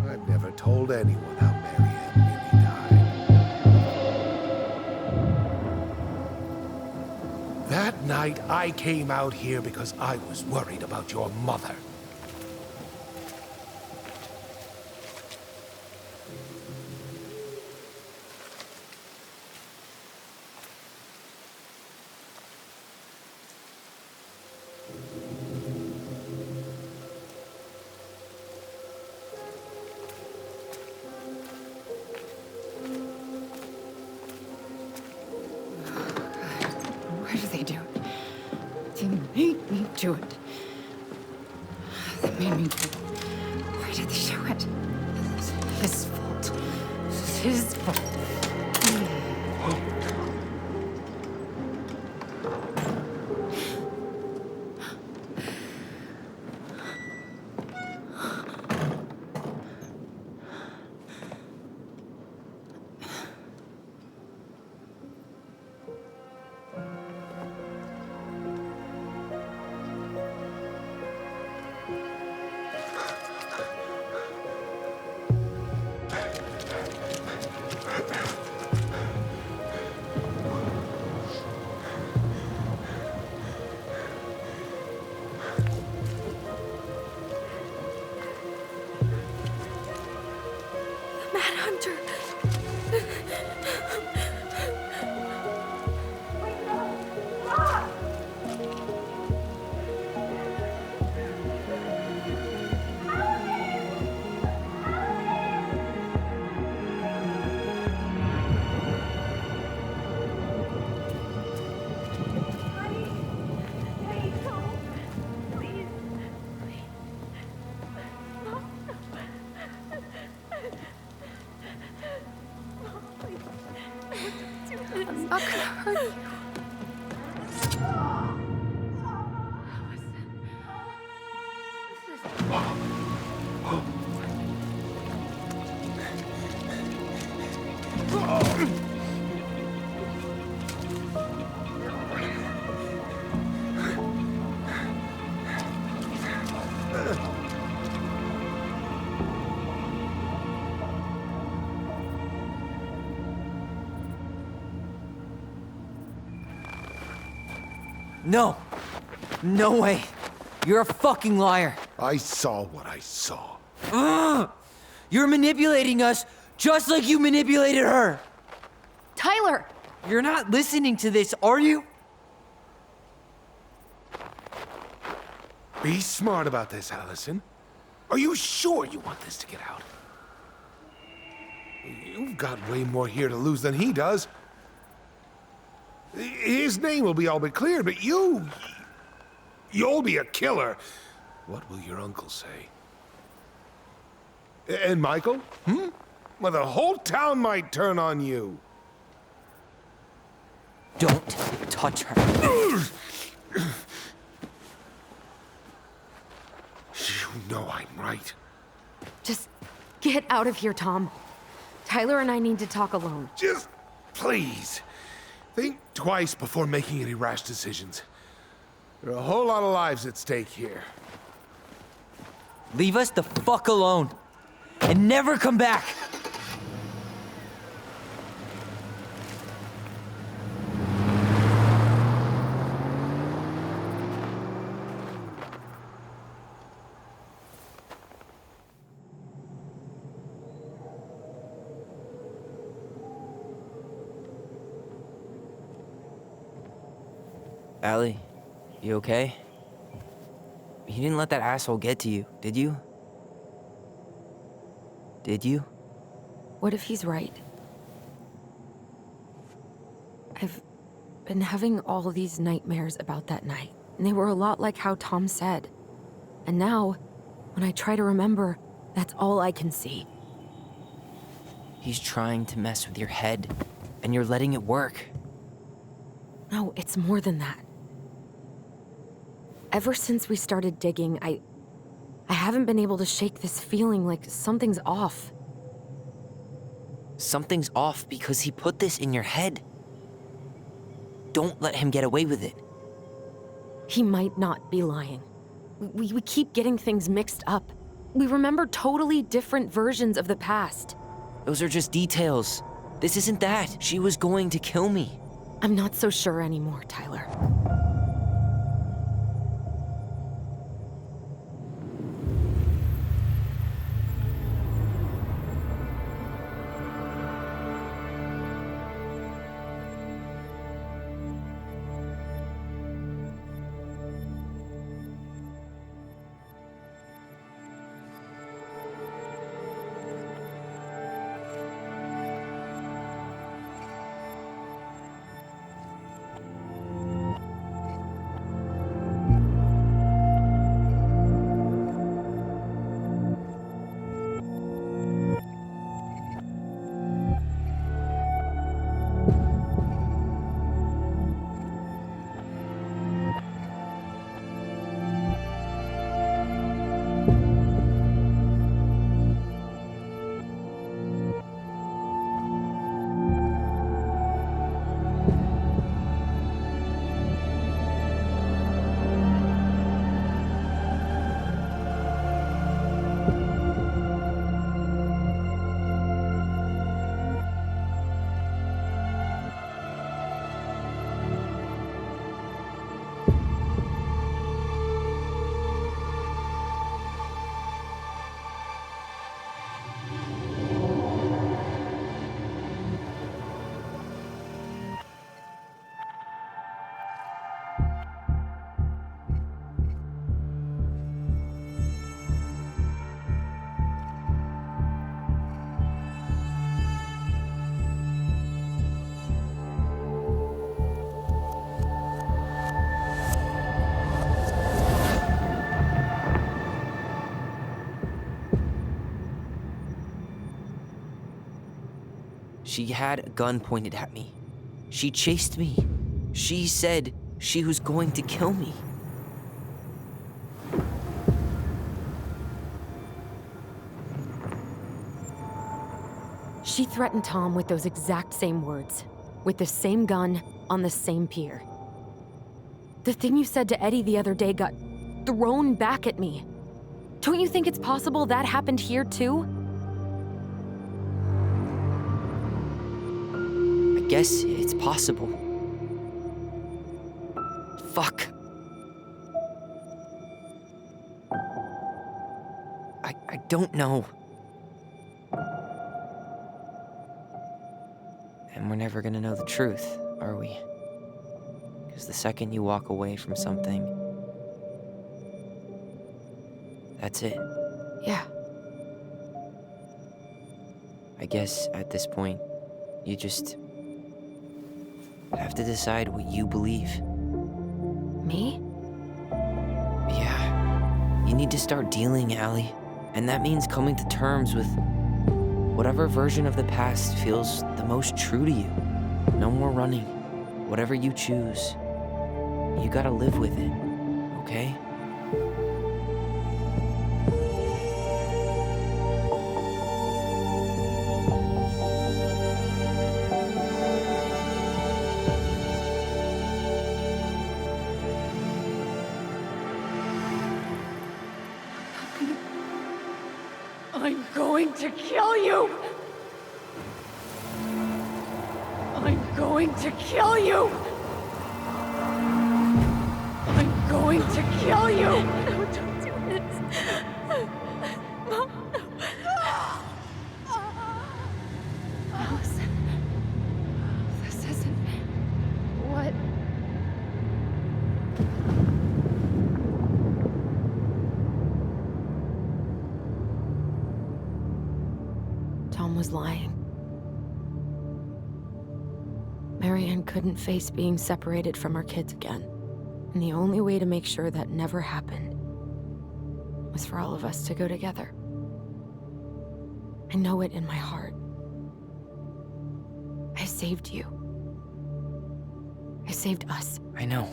I've never told anyone how Marianne really died. That night, I came out here because I was worried about your mother.
Why did they do it? They made me do it. They made me do it. Why did they do it? It's his fault. It's his fault.
Manhunter. I'm not gonna hurt you.
No! No way! You're a fucking liar!
I saw what I saw.
Ugh! You're manipulating us just like you manipulated her!
Tyler!
You're not listening to this, are you?
Be smart about this, Alyson. Are you sure you want this to get out? You've got way more here to lose than he does. His name will be all but clear, but you'll be a killer. What will your uncle say? And Michael? Well, the whole town might turn on you.
Don't touch her.
You know I'm right.
Just get out of here, Tom. Tyler and I need to talk alone.
Just please. Think twice before making any rash decisions. There are a whole lot of lives at stake here.
Leave us the fuck alone. And never come back! Allie, you okay? You didn't let that asshole get to you, did you? Did you?
What if he's right? I've been having all these nightmares about that night, and they were a lot like how Tom said. And now, when I try to remember, that's all I can see.
He's trying to mess with your head, and you're letting it work.
No, it's more than that. Ever since we started digging, I haven't been able to shake this feeling like something's off.
Something's off because he put this in your head. Don't let him get away with it.
He might not be lying. We keep getting things mixed up. We remember totally different versions of the past.
Those are just details. This isn't that. She was going to kill me.
I'm not so sure anymore, Tyler.
She had a gun pointed at me. She chased me. She said she was going to kill me.
She threatened Tom with those exact same words, with the same gun, on the same pier. The thing you said to Eddie the other day got thrown back at me. Don't you think it's possible that happened here too?
I guess it's possible. Fuck. I don't know. And we're never gonna know the truth, are we? Because the second you walk away from something, that's it.
Yeah.
I guess at this point, you just have to decide what you believe.
Me?
Yeah. You need to start dealing, Allie. And that means coming to terms with whatever version of the past feels the most true to you. No more running. Whatever you choose, you gotta live with it, okay?
I'm going to kill you! I'm going to kill you! I'm going to kill you!
No, don't do this. Mom, no.
Alyson. This isn't what...
Tom was lying. Marianne couldn't face being separated from her kids again. And the only way to make sure that never happened was for all of us to go together. I know it in my heart. I saved you. I saved us.
I know.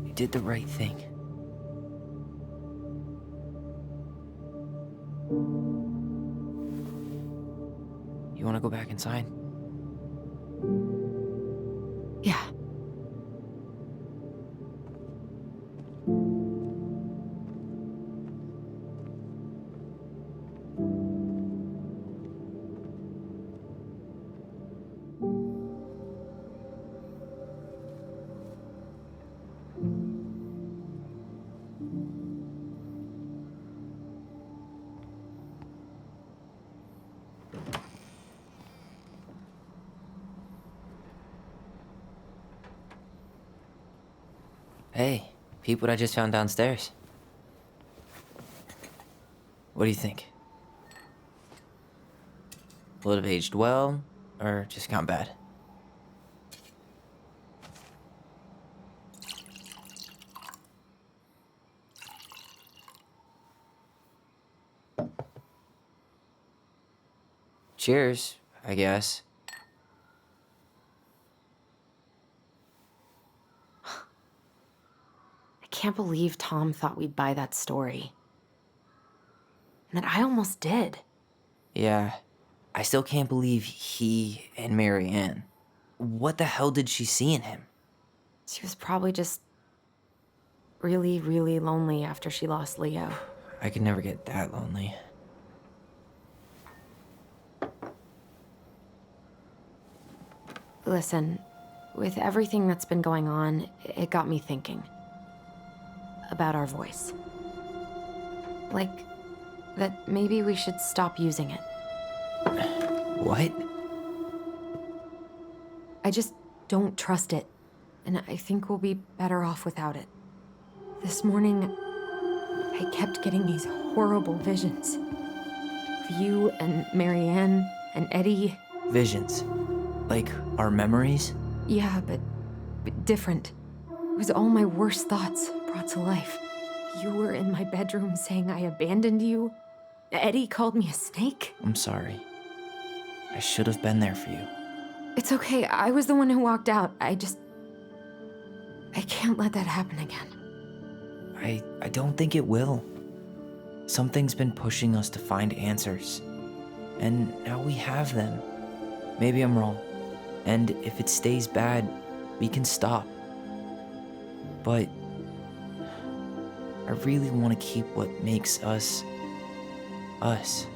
You did the right thing. You want to go back inside?
Yeah.
Hey, peep what I just found downstairs. What do you think? Will it have aged well, or just gone bad? Cheers, I guess.
I can't believe Tom thought we'd buy that story. And that I almost did.
Yeah, I still can't believe he and Marianne. What the hell did she see in him?
She was probably just really, really lonely after she lost Leo.
I could never get that lonely.
Listen, with everything that's been going on, it got me thinking about our voice. Like, that maybe we should stop using it.
What?
I just don't trust it, and I think we'll be better off without it. This morning, I kept getting these horrible visions of you and Marianne and Eddie.
Visions. Like our memories?
Yeah, but different. It was all my worst thoughts brought to life. You were in my bedroom saying I abandoned you. Eddie called me a snake.
I'm sorry. I should have been there for you.
It's okay, I was the one who walked out. I can't let that happen again.
I don't think it will. Something's been pushing us to find answers. And now we have them. Maybe I'm wrong. And if it stays bad, we can stop. But I really want to keep what makes us, us.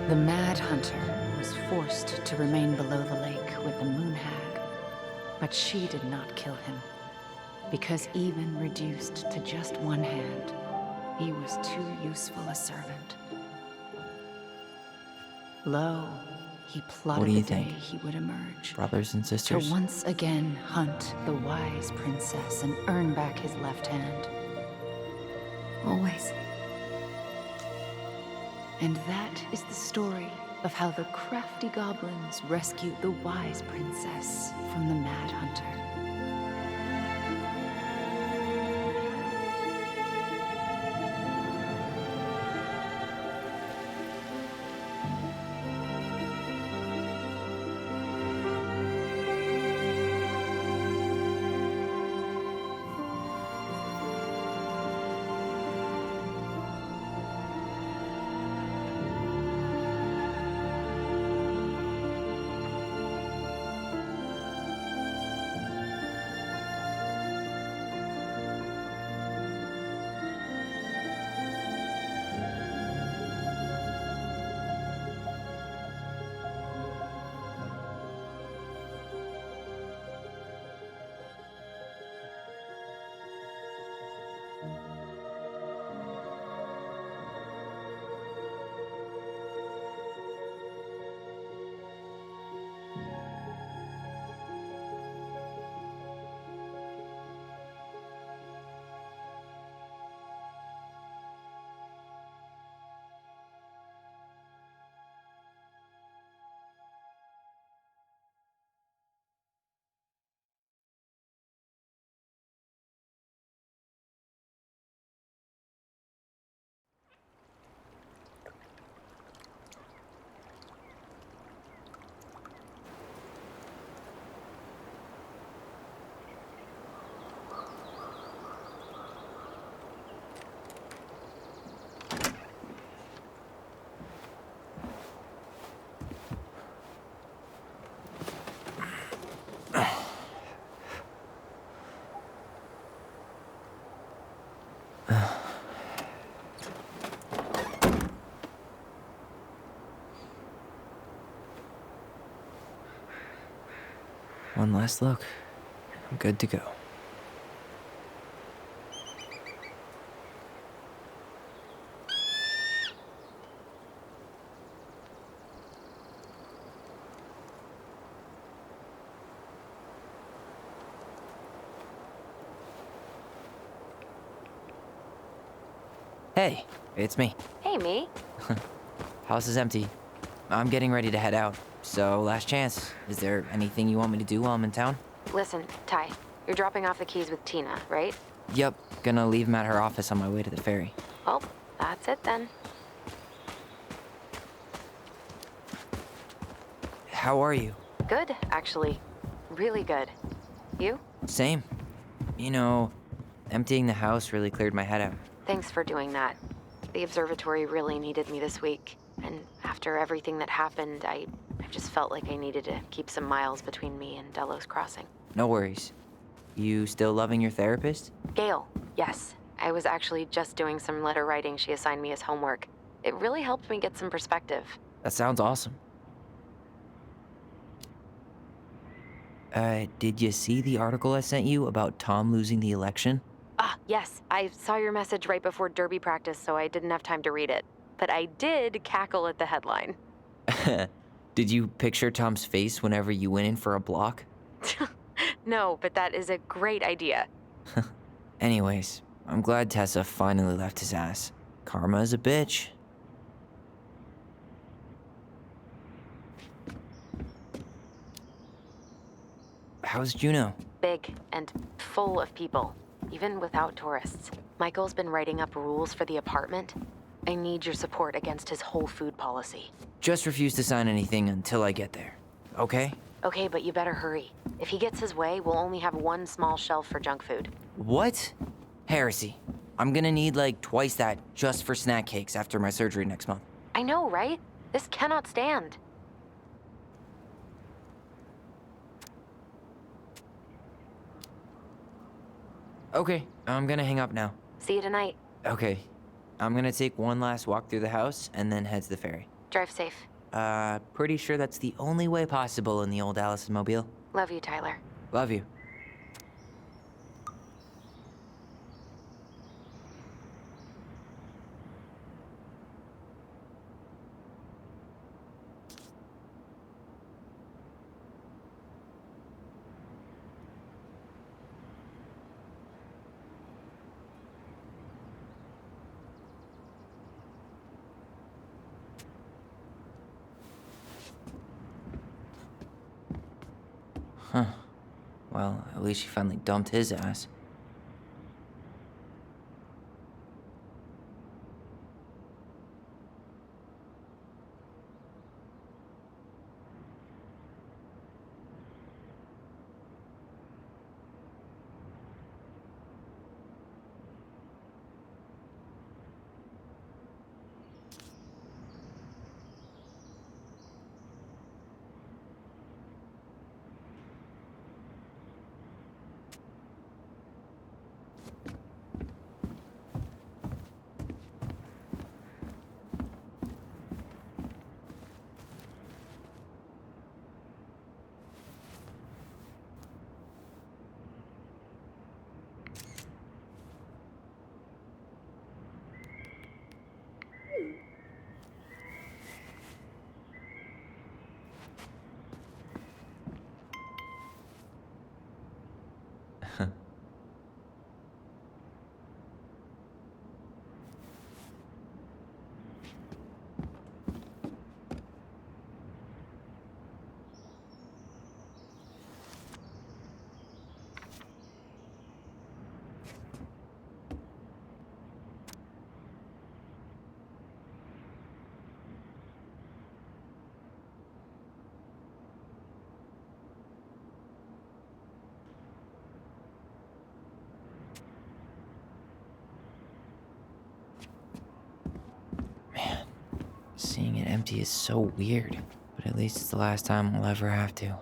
The Mad Hunter was forced to remain below the lake with the Moon Hag, but she did not kill him, because even reduced to just one hand, he was too useful a servant. Lo, he plotted the day he would emerge.
Brothers and sisters?
To once again hunt the wise princess and earn back his left hand.
Always.
And that is the story of how the crafty goblins rescued the wise princess from the Mad Hunter.
One last look. I'm good to go. Hey, it's me.
Hey, me.
House is empty. I'm getting ready to head out. So, last chance. Is there anything you want me to do while I'm in town?
Listen, Ty, you're dropping off the keys with Tina, right?
Yep, gonna leave them at her office on my way to the ferry.
Well, that's it then.
How are you?
Good, actually. Really good. You?
Same. You know, emptying the house really cleared my head out.
Thanks for doing that. The observatory really needed me this week. And after everything that happened, I just felt like I needed to keep some miles between me and Delos Crossing.
No worries. You still loving your therapist?
Gail, yes. I was actually just doing some letter writing she assigned me as homework. It really helped me get some perspective.
That sounds awesome. Did you see the article I sent you about Tom losing the election?
Ah, yes. I saw your message right before derby practice, so I didn't have time to read it. But I did cackle at the headline.
Did you picture Tom's face whenever you went in for a block?
No, but that is a great idea.
Anyways, I'm glad Tessa finally left his ass. Karma is a bitch. How's Juno?
Big and full of people, even without tourists. Michael's been writing up rules for the apartment. I need your support against his whole food policy.
Just refuse to sign anything until I get there, okay?
Okay, but you better hurry. If he gets his way, we'll only have one small shelf for junk food.
What? Heresy. I'm gonna need like twice that just for snack cakes after my surgery next month.
I know, right? This cannot stand.
Okay, I'm gonna hang up now.
See you tonight.
Okay, I'm gonna take one last walk through the house and then head to the ferry.
Drive safe.
Pretty sure that's the only way possible in the old Alyson mobile.
Love you, Tyler.
Love you. Huh. Well, at least she finally dumped his ass. Seeing it empty is so weird, but at least it's the last time I'll ever have to.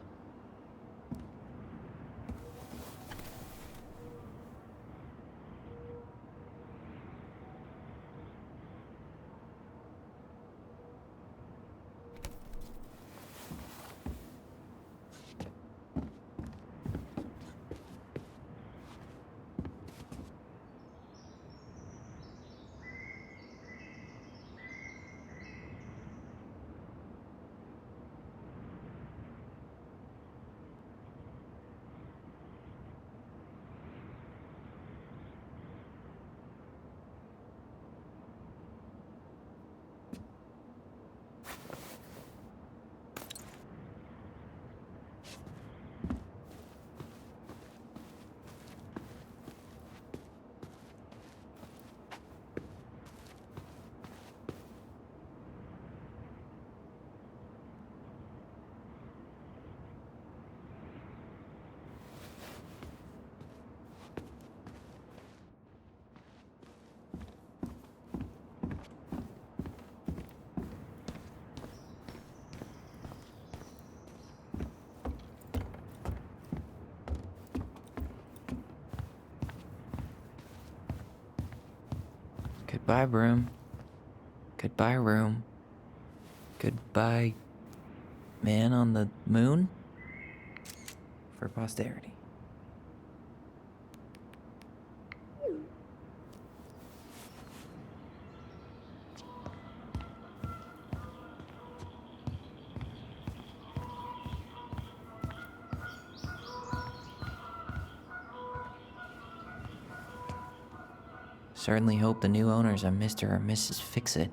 Goodbye, broom. Goodbye, room. Goodbye, man on the moon. For posterity. Certainly hope the new owners are Mr. or Mrs. Fix-It.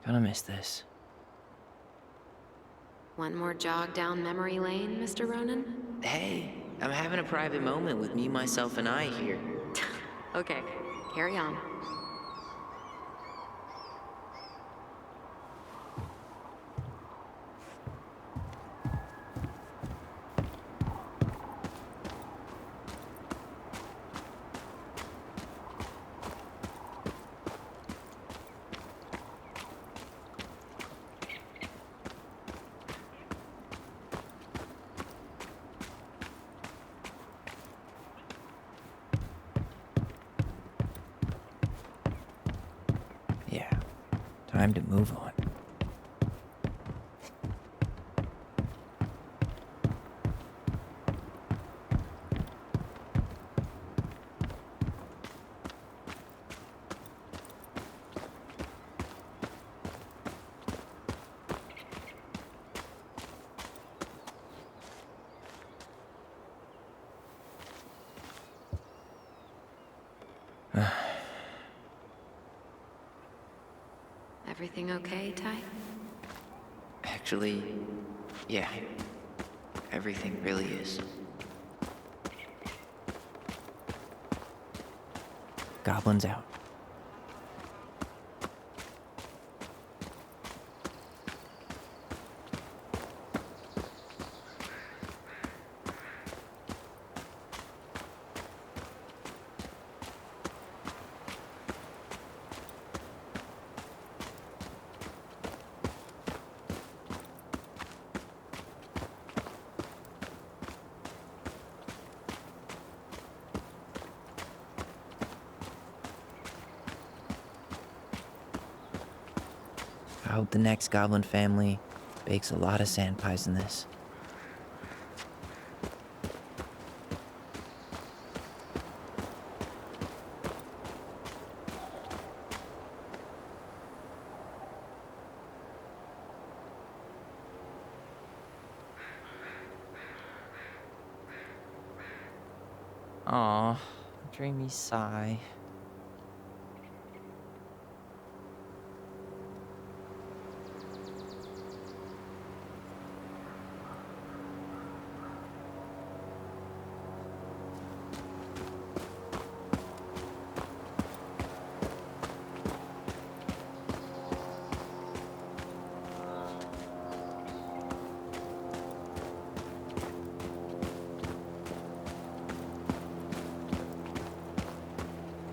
Gonna miss this.
One more jog down memory lane, Mr. Ronan?
Hey, I'm having a private moment with me, myself, and I here.
Okay, carry on.
Yeah, time to move on.
Everything okay, Ty?
Actually, yeah. Everything really is. Goblins out. I hope the next goblin family bakes a lot of sand pies in this. Aw, dreamy sigh.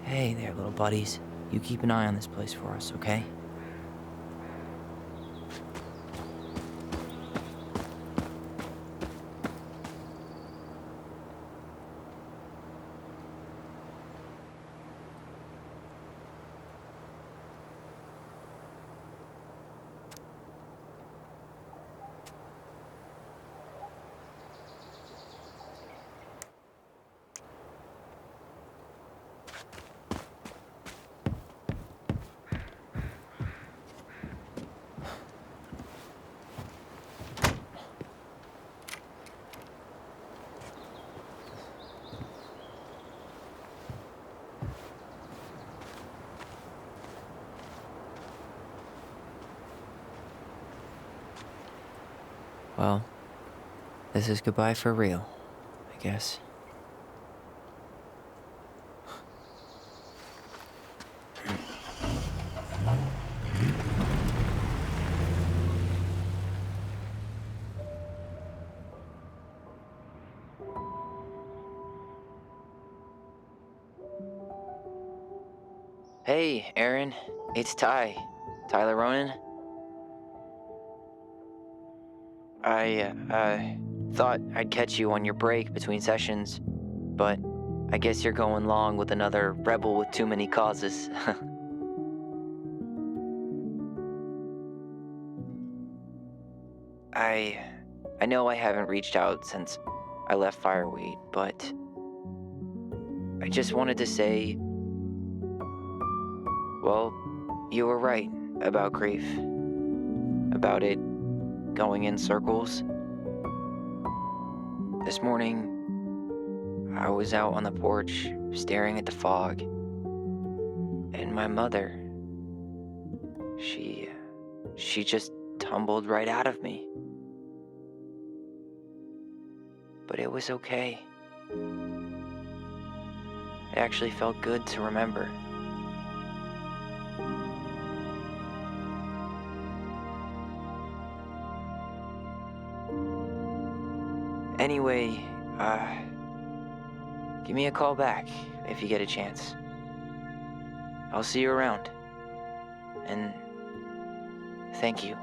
Hey there, little buddies. You keep an eye on this place for us, okay? Well, this is goodbye for real, I guess. Hey, Aaron. It's Ty. Tyler Ronan. I thought I'd catch you on your break between sessions, but I guess you're going along with another rebel with too many causes. I know I haven't reached out since I left Fireweed, but I just wanted to say, well, you were right about grief. About it going in circles. This morning, I was out on the porch staring at the fog, and my mother, she just tumbled right out of me. But it was okay. It actually felt good to remember. Anyway, give me a call back if you get a chance. I'll see you around. And thank you.